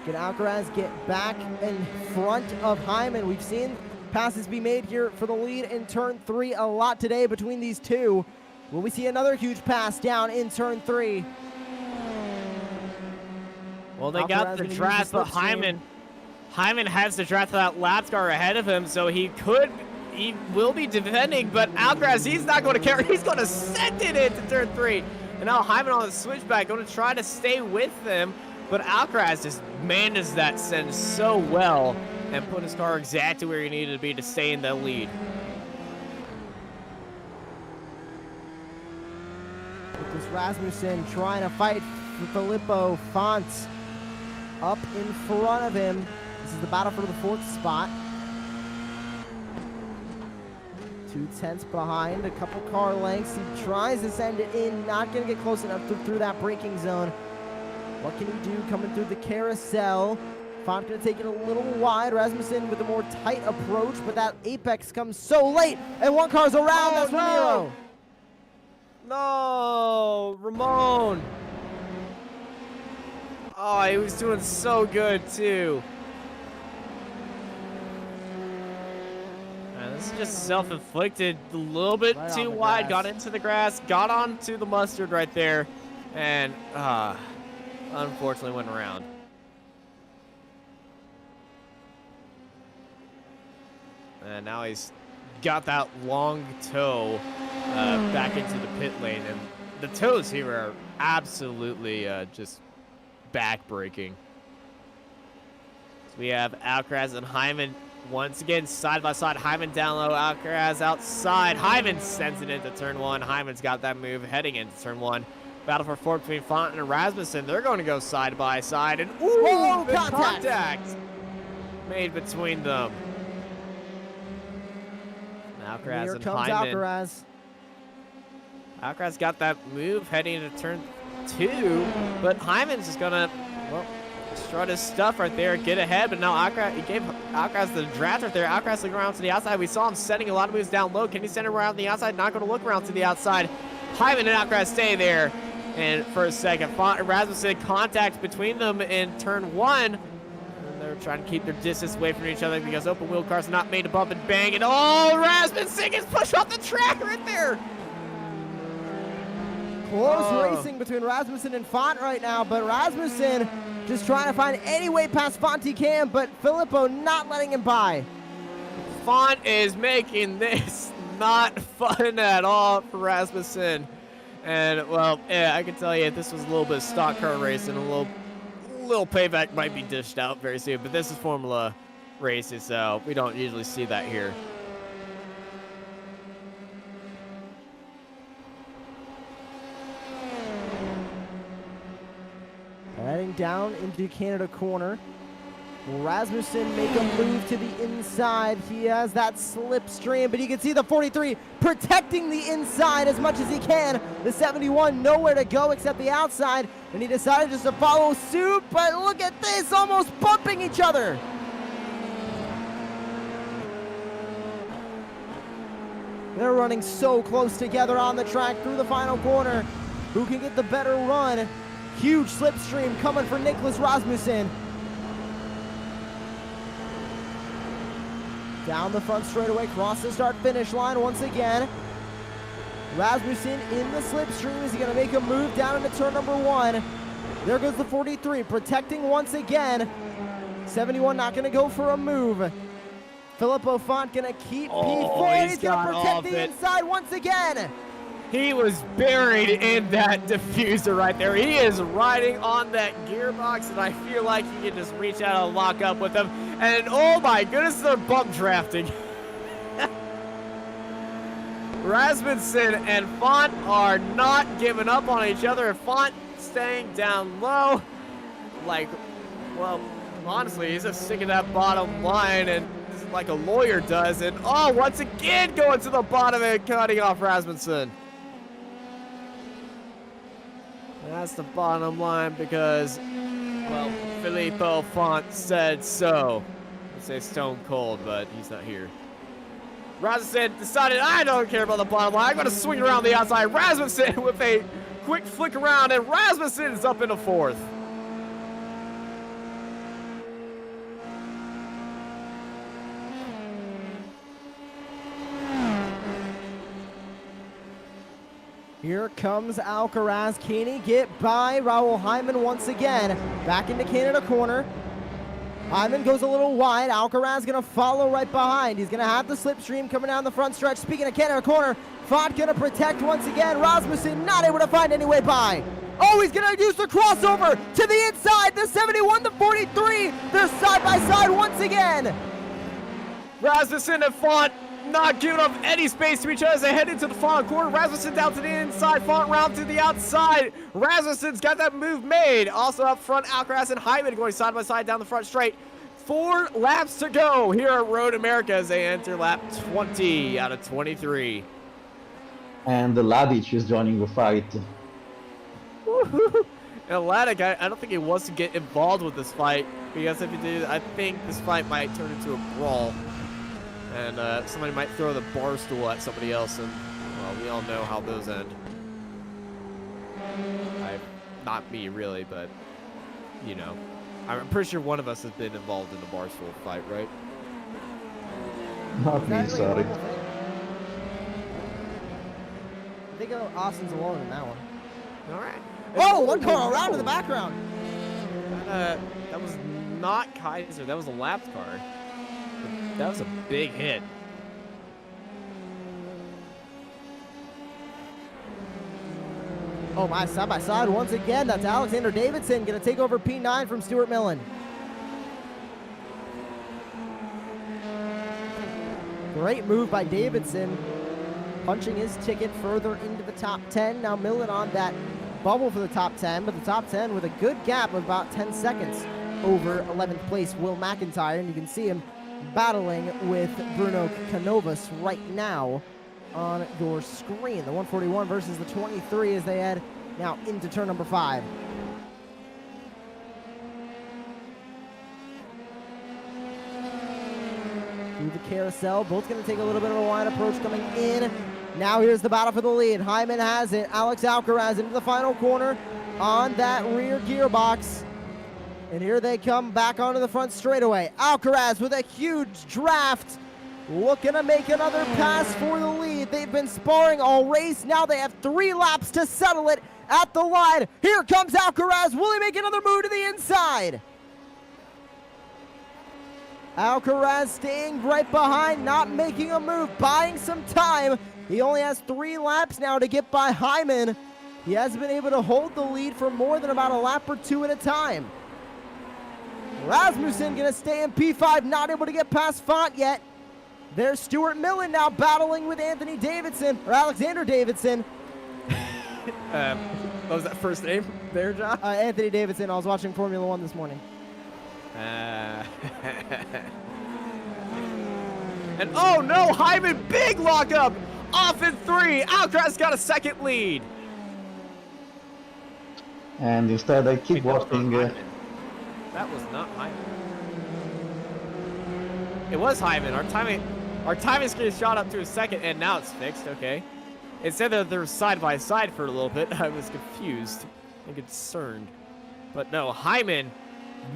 Can Alcaraz get back in front of Hyman? We've seen passes be made here for the lead in turn 3 a lot today between these two. Will we see another huge pass down in turn 3? Well, they got the draft, but Hyman Hyman has the draft that lap car ahead of him, so he will be defending, but Alcaraz, he's not going to care. He's going to send it into turn 3. And now Hyman on the switchback, going to try to stay with them, but Alcaraz just manages that send so well and put his car exactly where he needed to be to stay in the lead. Nicholas Rasmussen trying to fight for Filippo Font up in front of him. This is the battle for the 4th spot. 2/10 behind, a couple car lengths. He tries to send it in, not going to get close enough through that braking zone. What can he do coming through the carousel? Font going to take it a little wide. Rasmussen with a more tight approach, but that apex comes so late, and one car's around. That's Ramiro. No, Ramon. Oh, he was doing so good too. And this is just self-inflicted, a little bit Right too on the wide, grass. got into the grass, got onto the mustard right there, and unfortunately went around. And now he's got that long toe back into the pit lane, and the toes here are absolutely just back-breaking. So we have Alcaraz and Hyman once again side by side. Hyman down low, Alcaraz outside. Hyman sends it into turn 1. Hyman's got that move heading into turn 1. Battle for 4 between Fonten and Rasmussen. They're going to go side by side, and ooh, Whoa, the contact made between them. Alcaraz Here and comes Hyman. Alcaraz. Alcaraz got that move heading into turn 2, but Hyman's just gonna, well, strut his stuff right there, get ahead, but now Alcaraz, he gave Alcaraz the draft right there. Alcaraz looking around to the outside. We saw him setting a lot of moves down low. Can he send it around the outside? Not gonna look around to the outside. Hyman and Alcaraz stay there. And for a second, Font and Rasmussen contact between them in turn 1. And they're trying to keep their distance away from each other because open wheel cars are not made to bump and bang. And oh, Rasmussen gets pushed off the track right there. Close racing between Rasmussen and Font right now, but Rasmussen just trying to find any way past Font he can, but Filippo not letting him by. Font is making this not fun at all for Rasmussen. And, well, yeah, I can tell you this was a little bit of stock car racing. A little payback might be dished out very soon, but this is Formula races, so we don't usually see that here. Heading down into Canada corner. Will Rasmussen make a move to the inside? He has that slipstream, but you can see the 43 protecting the inside as much as he can. The 71 nowhere to go except the outside, and he decided just to follow suit, but look at this, almost bumping each other. They're running so close together on the track through the final corner. Who can get the better run? Huge slipstream coming for Nicholas Rasmussen. Down the front straightaway, cross the start-finish line once again. Rasmussen in the slipstream. Is he going to make a move down into turn number 1? There goes the 43, protecting once again. 71 not going to go for a move. Filippo Font going to keep P4. He's going to protect the inside once again. He was buried in that diffuser right there. He is riding on that gearbox, and I feel like he can just reach out and lock up with him. And oh my goodness, they're bump drafting. Rasmussen and Font are not giving up on each other. Font staying down low. Like, well, honestly, he's just sticking that bottom line and like a lawyer does. And oh, once again, going to the bottom and cutting off Rasmussen. That's the bottom line because, well, Filippo Font said so. I'd say stone cold, but he's not here. Rasmussen decided, I don't care about the bottom line. I'm going to swing around the outside. Rasmussen with a quick flick around, and Rasmussen is up into 4th. Here comes Alcaraz. Can he get by Raul Hyman once again? Back into Canada corner. Hyman goes a little wide. Alcaraz going to follow right behind. He's going to have the slipstream coming down the front stretch. Speaking of Canada corner, Font going to protect once again. Rasmussen not able to find any way by. Oh, he's going to use the crossover to the inside. The 71, the 43. They're side by side once again. Rasmussen and Font not giving up any space to each other as they head into the final corner. Rasmussen down to the inside, Font round to the outside. Rasmussen's got that move made. Also up front, Alcaraz and Hyman going side by side down the front straight. 4 laps to go here at Road America as they enter lap 20 out of 23. And Ladic is joining the fight. And Latic, I don't think he wants to get involved with this fight, because if he did, I think this fight might turn into a brawl. And somebody might throw the bar stool at somebody else, and, well, we all know how those end. Not me, really, but, you know. I'm pretty sure one of us has been involved in a bar stool fight, right? Not me, sorry. I think Austin's alone in that one. All right. Oh, one car around in the background. That was not Kaiser. That was a lapped car. That was a big hit. Oh my, side by side once again. That's Alexander Davidson going to take over P9 from Stuart Millen. Great move by Davidson, punching his ticket further into the top 10. Now Millen on that bubble for the top 10, but the top 10 with a good gap of about 10 seconds over 11th place Will McIntyre, and you can see him battling with Bruno Canovas right now on your screen. The 141 versus the 23 as they head now into turn number 5. Through the carousel, both going to take a little bit of a wide approach coming in. Now here's the battle for the lead. Hyman has it. Alex Alcaraz into the final corner on that rear gearbox. And here they come back onto the front straightaway. Alcaraz with a huge draft, looking to make another pass for the lead. They've been sparring all race. Now they have 3 laps to settle it at the line. Here comes Alcaraz. Will he make another move to the inside? Alcaraz staying right behind, not making a move, buying some time. He only has 3 laps now to get by Hyman. He hasn't been able to hold the lead for more than about a lap or 2 at a time. Rasmussen gonna stay in P5, not able to get past Font yet. There's Stuart Millen now battling with Anthony Davidson, or Alexander Davidson. What was that first name there, John? Anthony Davidson. I was watching Formula 1 this morning. And oh no, Hyman, big lockup! Off in 3. Alcaraz got a second lead. And instead I keep watching... That was not Hyman. It was Hyman. Our timing screen shot up to a second, and now it's fixed. Okay. It said that they were side by side for a little bit. I was confused and concerned, but no, Hyman,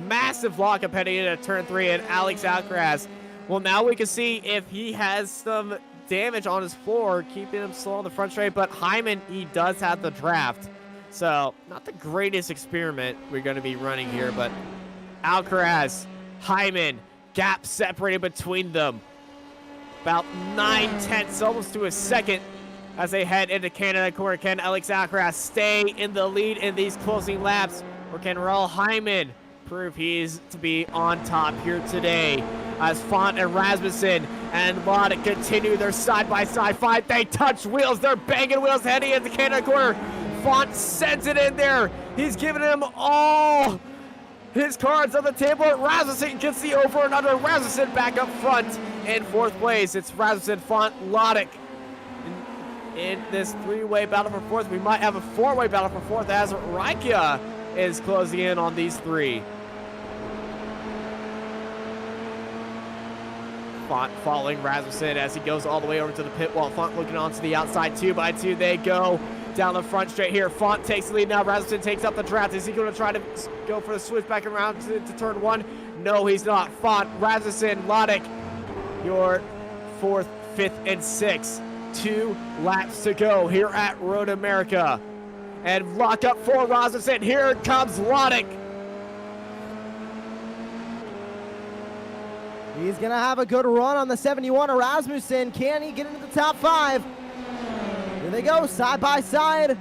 massive lockup heading into turn 3, and Alex Alcaraz. Well, now we can see if he has some damage on his floor, keeping him slow on the front straight. But Hyman, he does have the draft, so not the greatest experiment we're going to be running here, but Alcaraz, Hyman, gap separated between them. About 9/10, almost to a second as they head into Canada corner. Can Alex Alcaraz stay in the lead in these closing laps, or can Raul Hyman prove he's to be on top here today? As Font and Rasmussen and Lodic continue their side-by-side fight. They touch wheels. They're banging wheels heading into Canada corner. Font sends it in there. He's giving him all his cards on the table. Rasmussen gets the over and under. Rasmussen back up front in 4th place. It's Rasmussen, Font, Lodic in this 3-way battle for 4th. We might have a 4-way battle for 4th as Raikia is closing in on these 3. Font following Rasmussen as he goes all the way over to the pit wall. Font looking onto the outside 2 by 2. They go down the front straight here. Font takes the lead now. Rasmussen takes up the draft. Is he going to try to go for the switch back around to turn 1? No, he's not. Font, Rasmussen, Lodic, your 4th, 5th, and 6th. 2 laps to go here at Road America. And lock up for Rasmussen. Here comes Lodic. He's going to have a good run on the 71. Rasmussen, can he get into the top 5? Here they go, side by side.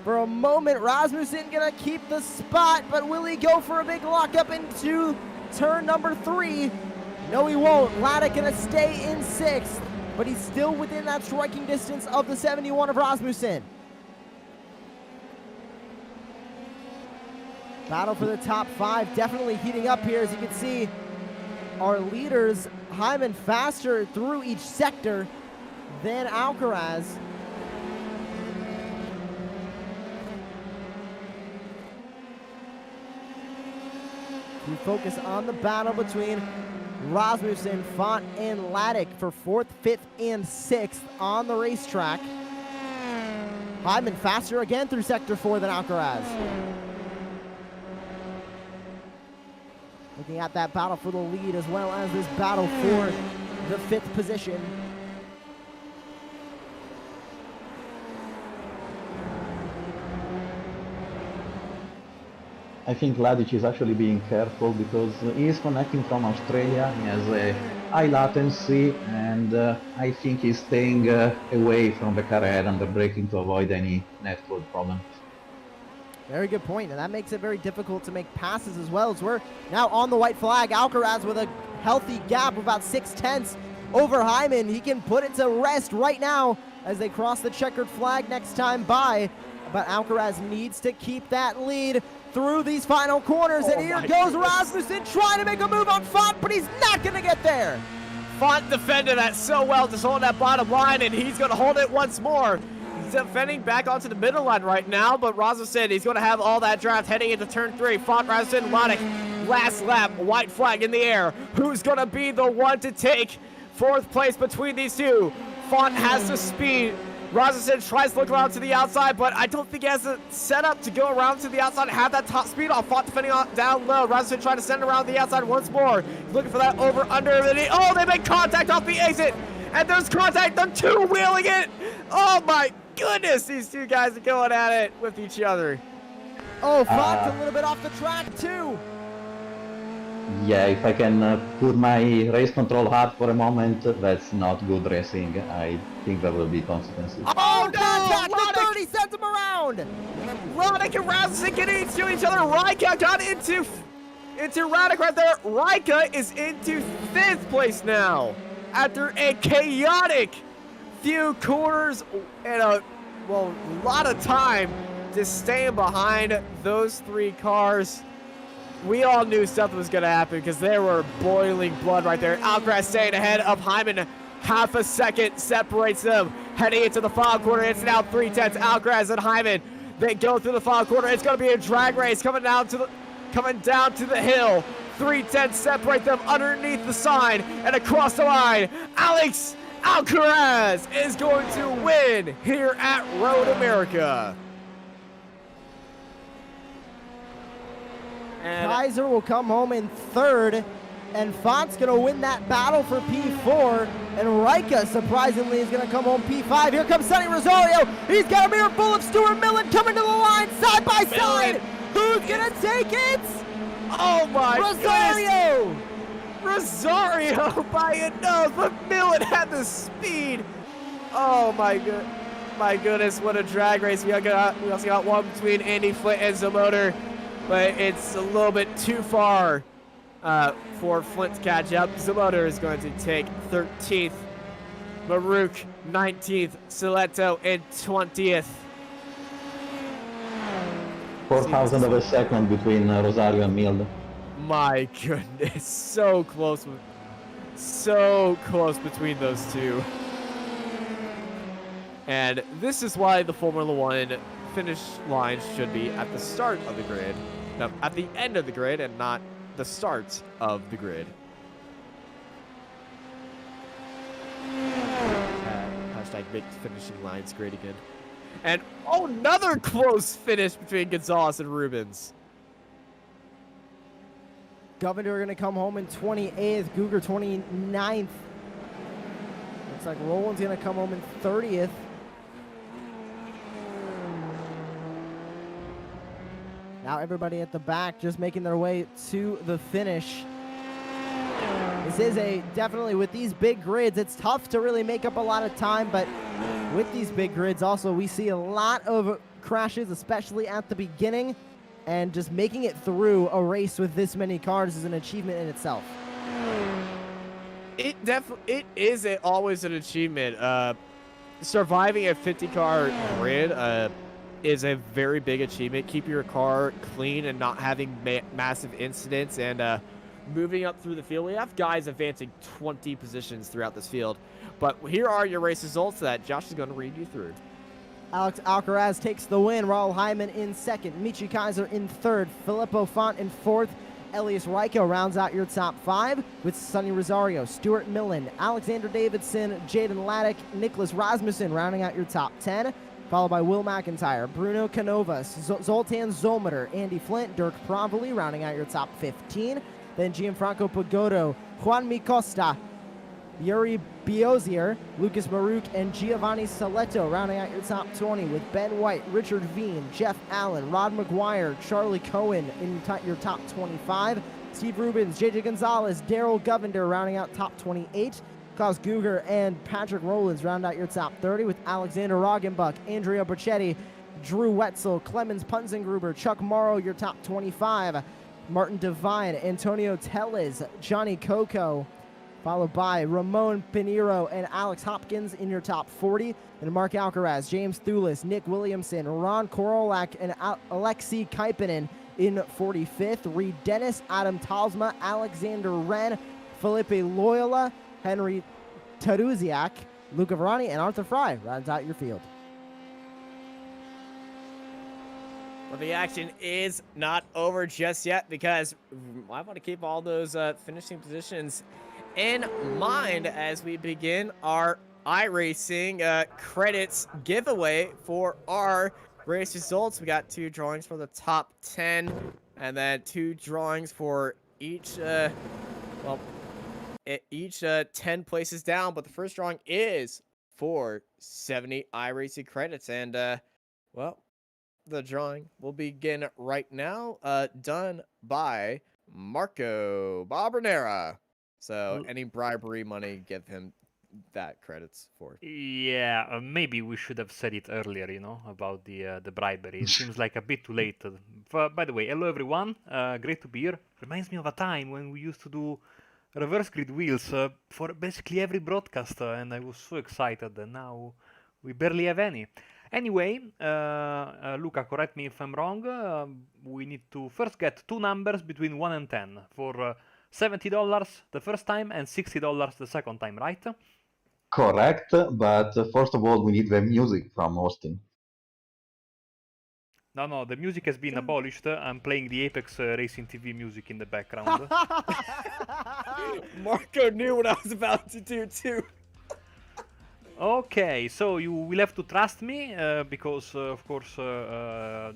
For a moment, Rasmussen going to keep the spot, but will he go for a big lockup into turn number 3? No, he won't. Laddick going to stay in 6th, but he's still within that striking distance of the 71 of Rasmussen. Battle for the top 5 definitely heating up here. As you can see, our leaders, Hyman faster through each sector than Alcaraz. We focus on the battle between Rasmussen, Font, and Laddick for 4th, 5th, and 6th on the racetrack. Hyman faster again through Sector 4 than Alcaraz. Looking at that battle for the lead as well as this battle for the 5th position. I think Laddick is actually being careful because he is connecting from Australia. He has a high latency, and I think he's staying away from the car ahead under braking to avoid any netcode problem. Very good point, and that makes it very difficult to make passes as well, as we're now on the white flag. Alcaraz with a healthy gap of about 6/10 over Hyman. He can put it to rest right now as they cross the checkered flag next time by, but Alcaraz needs to keep that lead through these final corners, and here goes Rasmussen trying to make a move on Font, but he's not going to get there. Font defended that so well, just holding that bottom line, and he's going to hold it once more. He's defending back onto the middle line right now, but Rasmussen, he's going to have all that draft heading into turn 3. Font, Rasmussen, Laddick, last lap, white flag in the air. Who's going to be the one to take 4th place between these two? Font has the speed. Rasmussen tries to look around to the outside, but I don't think he has a setup to go around to the outside and have that top speed off. Font defending down low. Rasmussen trying to send around the outside once more. He's looking for that over under. Oh, they make contact off the exit, and there's contact. They're two-wheeling it. Oh my goodness, these two guys are going at it with each other. Oh, Font's a little bit off the track too. Yeah, if I can put my race control hat for a moment, that's not good racing. I think there will be consequences. Oh, contact! The 30 sends him around! Laddick and Rasmussen getting into each other. Raika got into Laddick right there. Raika is into 5th place now after a chaotic few corners and a lot of time just staying behind those 3 cars. We all knew something was going to happen because there were boiling blood right there. Alcaraz staying ahead of Hyman. Half a second separates them. Heading into the final quarter, it's now 3/10. Alcaraz and Hyman, they go through the final quarter. It's going to be a drag race coming down to the hill. 3/10 separate them underneath the sign and across the line. Alex Alcaraz is going to win here at Road America. And Kaiser will come home in 3rd, and Font's going to win that battle for P4, and Raika, surprisingly, is going to come home P5. Here comes Sonny Rosario. He's got a mirror full of Stuart Millen coming to the line side by side. Who's going to take it? Oh, my Rosario! goodness. Rosario by a nose, but Millen had the speed. Oh, my goodness, what a drag race. We also got one between Andy Flint and Zamotor. But it's a little bit too far for Flint to catch up. Zamotor is going to take 13th. Maruk 19th. Sileto in 20th. 4,000 of a second between Rosario and Mild. My goodness, so close between those two. And this is why the Formula One finish line should be at the start of the grid. No, at the end of the grid and not the start of the grid. Hashtag make finishing lines great again. And another close finish between Gonzalez and Rubens. Governor going to come home in 28th. Guger 29th. Looks like Roland's going to come home in 30th. Now everybody at the back just making their way to the finish. This is definitely with these big grids, it's tough to really make up a lot of time, but with these big grids also, we see a lot of crashes, especially at the beginning, and just making it through a race with this many cars is an achievement in itself. It is always an achievement. Surviving a 50-car grid is a very big achievement. Keep your car clean and not having massive incidents, and moving up through the field. We have guys advancing 20 positions throughout this field, but here are your race results that Josh is going to read you through. Alex Alcaraz takes the win. Raul Hyman in second. Michi Kaiser in third. Filippo Font in fourth. Elias Ryko rounds out your top 5 with Sonny Rosario, Stuart Millen, Alexander Davidson, Jaden Laddick, Nicholas Rasmussen rounding out your top 10, followed by Will McIntyre, Bruno Canovas, Zoltan Zolmeter, Andy Flint, Dirk Provoli rounding out your top 15, then Gianfranco Pagodo, Juan Micosta, Yuri Biozier, Lucas Maruk, and Giovanni Saletto rounding out your top 20 with Ben White, Richard Veen, Jeff Allen, Rod McGuire, Charlie Cohen in your top 25, Steve Rubens, JJ Gonzalez, Daryl Govender rounding out top 28, Klaus Guger and Patrick Rowlands round out your top 30 with Alexander Roggenbuck, Andrea Brachetti, Drew Wetzel, Clemens Punzengruber, Chuck Morrow your top 25, Martin Devine, Antonio Tellez, Johnny Coco, followed by Ramon Pinheiro and Alex Hopkins in your top 40, and Mark Alcaraz, James Thulis, Nick Williamson, Ron Korolak, and Alexei Kaipinen in 45th, Reed Dennis, Adam Talsma, Alexander Wren, Felipe Loyola, Henry Taruziak, Luca Verani, and Arthur Fry rounds out your field. Well, the action is not over just yet because I want to keep all those finishing positions in mind as we begin our iRacing credits giveaway for our race results. We got 2 drawings for the top 10 and then 2 drawings for each, each 10 places down. But the first drawing is for 70 iRacing credits. And, well, the drawing will begin right now, done by Marco Barbonera. So any bribery money, give him that credits for. Yeah, maybe we should have said it earlier, you know, about the bribery. It seems like a bit too late. By the way, hello everyone. Great to be here. Reminds me of a time when we used to do reverse grid wheels for basically every broadcast, and I was so excited. And now we barely have any. Anyway, Luca, correct me if I'm wrong. We need to first get 2 numbers between 1 and 10 for $70 the first time and $60 the second time, right? Correct, but first of all, we need the music from Austin. No, the music has been abolished. I'm playing the Apex Racing TV music in the background. Marco knew what I was about to do too. Okay, so you will have to trust me because, of course,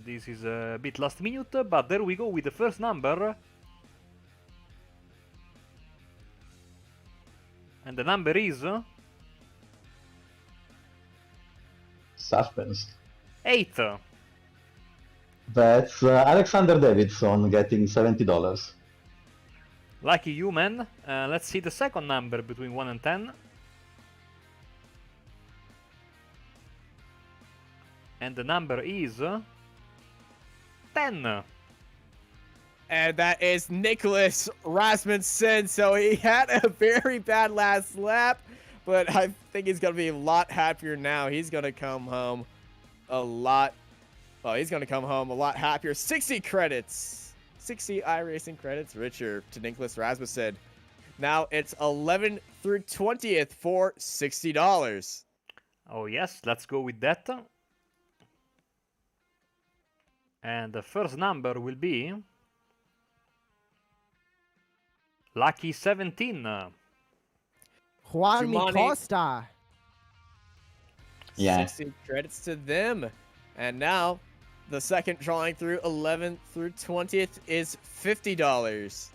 this is a bit last minute, but there we go with the first number. And the number is... Suspense. 8. That's Alexander Davidson getting $70. Lucky you, man. Let's see the second number between 1 and 10. And the number is... 10. And that is Nicholas Rasmussen. So he had a very bad last lap, but I think he's going to be a lot happier now. He's going to come home a lot. Oh, he's going to come home a lot happier. 60 credits. 60 iRacing credits richer to Nicholas Rasmussen. Now it's 11th through 20th for $60. Oh, yes. Let's go with that. And the first number will be... Lucky 17. Juan Jumani. Micosta. Yeah. 60 credits to them. And now the second drawing through 11th through 20th is $50.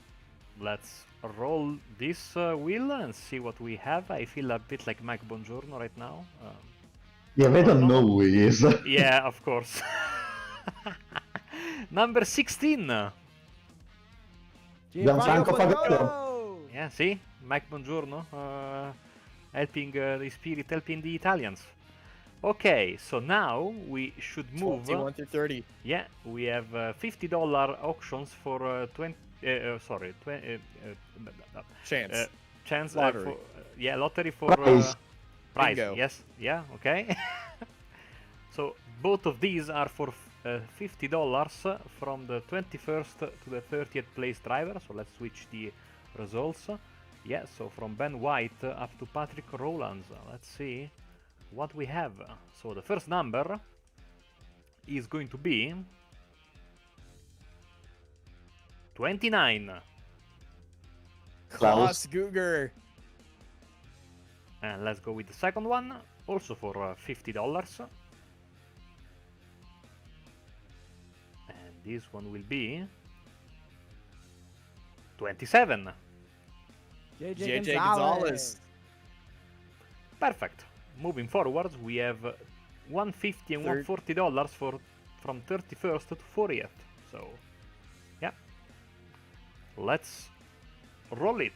Let's roll this wheel and see what we have. I feel a bit like Mike Bongiorno right now. Yeah, they don't know who he is. Yeah, of course. Number 16. Gianfranco Pagodo. Pagodo. Yeah, see? Mike Buongiorno, helping the spirit, helping the Italians. Okay, so now we should move. 21 through 30. Yeah, we have $50 auctions for 20. Sorry, Chance. chance Lottery. for yeah, lottery for Prize. prize. Bingo. Yes, yeah, okay. So both of these are for $50 from the 21st to the 30th place driver. So let's switch the results. Yeah, so from Ben White up to Patrick Rowlands. Let's see what we have. So the first number is going to be 29. Klaus Guger. And let's go with the second one, also for $50. And this one will be 27. JJ Gonzalez. Perfect. Moving forwards, we have $150 and $140 for from 31st to 40th. So, yeah. Let's roll it.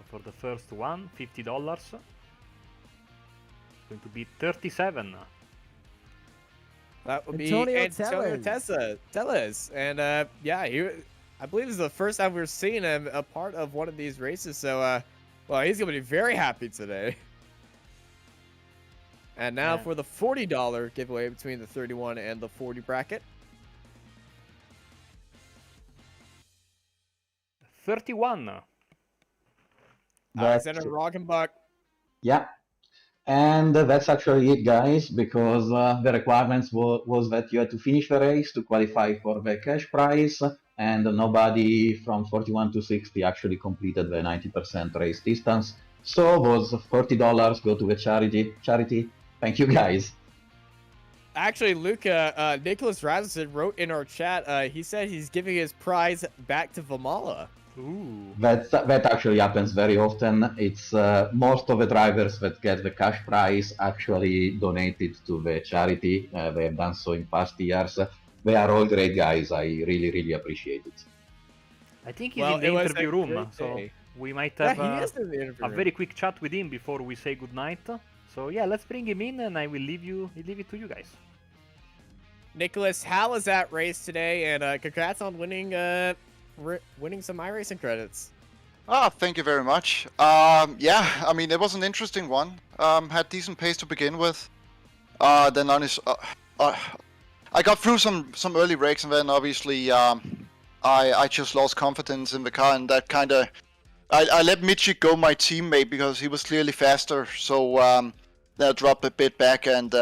For the first one, $50. It's going to be 37. That would be Antonio Antonio Tellez. And yeah, I believe this is the first time we're seeing him a part of one of these races. So, well, he's going to be very happy today. And now Yeah. for the $40 giveaway between the 31 and the 40 bracket. 31. Alexander Roggenbuck. Yeah. And that's actually it, guys, because the requirements was that you had to finish the race to qualify for the cash prize, and nobody from 41 to 60 actually completed the 90% race distance. So was $40 go to the charity. Thank you, guys. Actually, Luca, Nicholas Rasmussen wrote in our chat, he said he's giving his prize back to Vimala. Ooh. That actually happens very often. It's most of the drivers that get the cash prize actually donated to the charity. They have done so in past years. They are all great guys. I really, really appreciate it. I think he's Well, in the it was a interview room, great so day. we might Yeah, have he is in the interview a room. very quick chat with him before we say goodnight. So yeah, let's bring him in, and I will leave it to you guys. Nicholas, how was that race today? And congrats on winning winning some iRacing credits. Thank you very much. Yeah, I mean, it was an interesting one. Had decent pace to begin with. Then I got through some early breaks, and then obviously I just lost confidence in the car, and that kind of I let Michi go, my teammate, because he was clearly faster. So then I dropped a bit back, and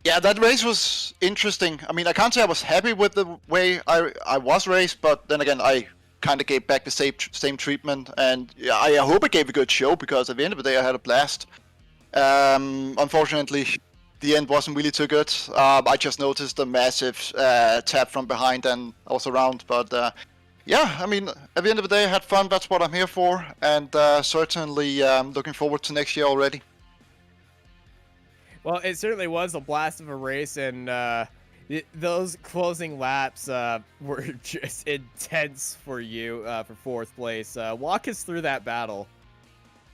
yeah, that race was interesting. I mean, I can't say I was happy with the way I was raced, but then again, I kind of gave back the same treatment, and yeah, I hope I gave a good show, because at the end of the day, I had a blast. Unfortunately, the end wasn't really too good. I just noticed a massive tap from behind, and I was around, but yeah, I mean, at the end of the day, I had fun. That's what I'm here for, and certainly looking forward to next year already. Well, it certainly was a blast of a race, and those closing laps were just intense for you for fourth place. Walk us through that battle.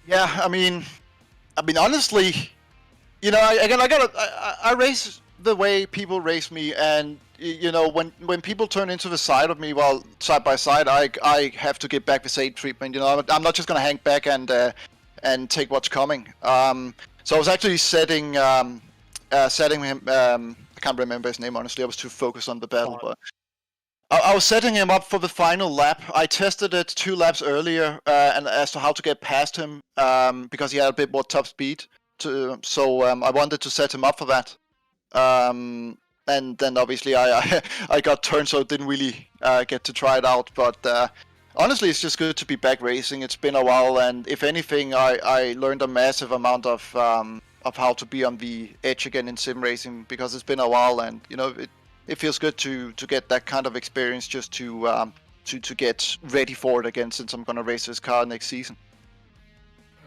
Yeah, I mean, honestly, you know, I race the way people race me, and you know, when people turn into the side of me, well, side by side, I have to get back the same treatment. You know, I'm not just gonna hang back and take what's coming. So I was actually setting him. I can't remember his name, honestly. I was too focused on the battle, but I was setting him up for the final lap. I tested it 2 laps earlier, and as to how to get past him, because he had a bit more top speed. So I wanted to set him up for that. And then obviously I got turned, so didn't really get to try it out. But honestly, it's just good to be back racing. It's been a while, and if anything, I learned a massive amount of how to be on the edge again in sim racing, because it's been a while, and you know, it feels good to get that kind of experience, just to get ready for it again, since I'm gonna race this car next season.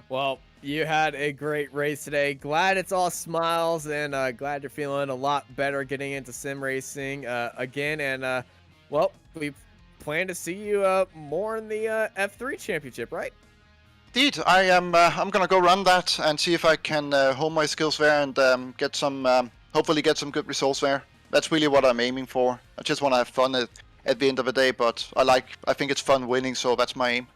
Well, you had a great race today. Glad it's all smiles, and glad you're feeling a lot better getting into sim racing again. And well, we plan to see you more in the F3 championship, right? Indeed, I am. I'm gonna go run that and see if I can hone my skills there and get some, hopefully get some good results there. That's really what I'm aiming for. I just want to have fun at the end of the day, but I think it's fun winning, so that's my aim.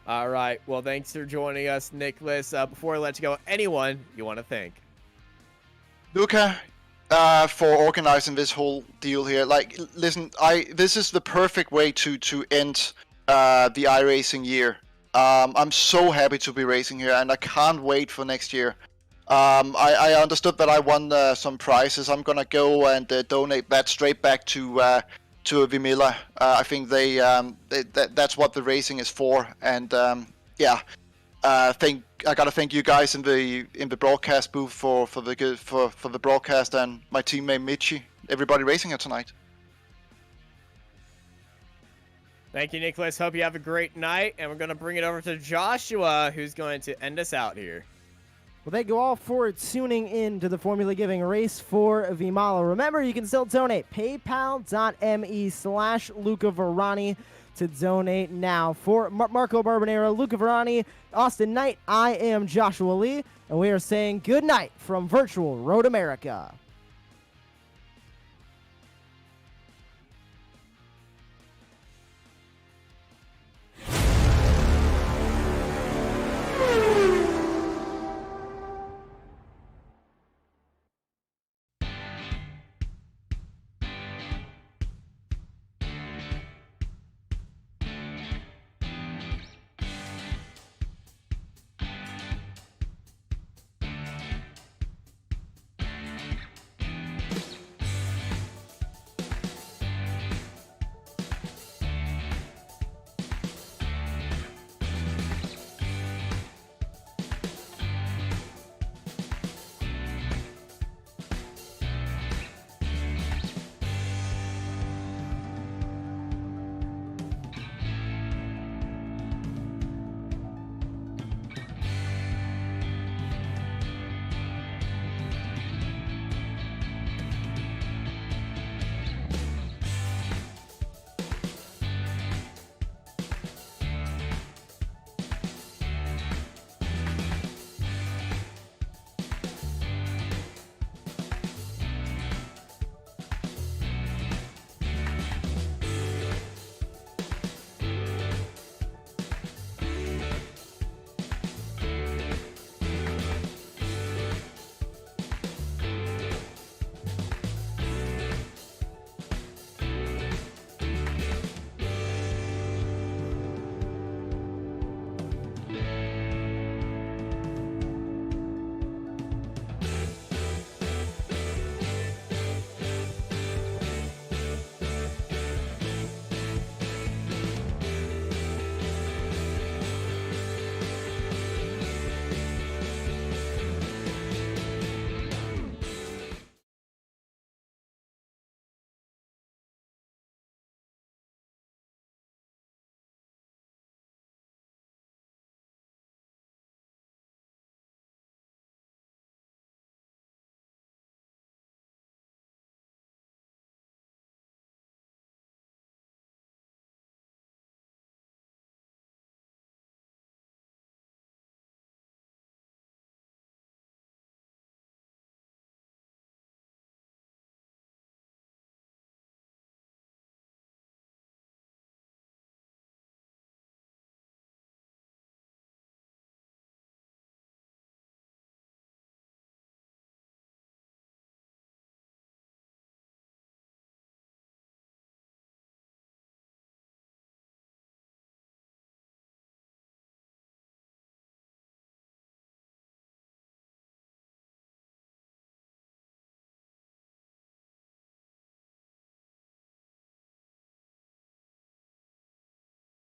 All right. Well, thanks for joining us, Nicholas. Before I let you go, anyone you want to thank? Luca, for organizing this whole deal here. Like, listen, this is the perfect way to end the iRacing year. I'm so happy to be racing here, and I can't wait for next year. I understood that I won some prizes. I'm gonna go and donate that straight back to Vimala. I think that's what the racing is for, and yeah. I gotta thank you guys in the broadcast booth for the broadcast, and my teammate Michi, everybody racing here tonight. Thank you, Nicholas. Hope you have a great night, and we're going to bring it over to Joshua, who's going to end us out here. Well, thank you all for tuning in to the Formula Giving Race for Vimala. Remember, you can still donate. PayPal.me/Luca Verani to donate now. For Marco Barbanero, Luca Verani, Austin Knight, I am Joshua Lee, and we are saying good night from Virtual Road America.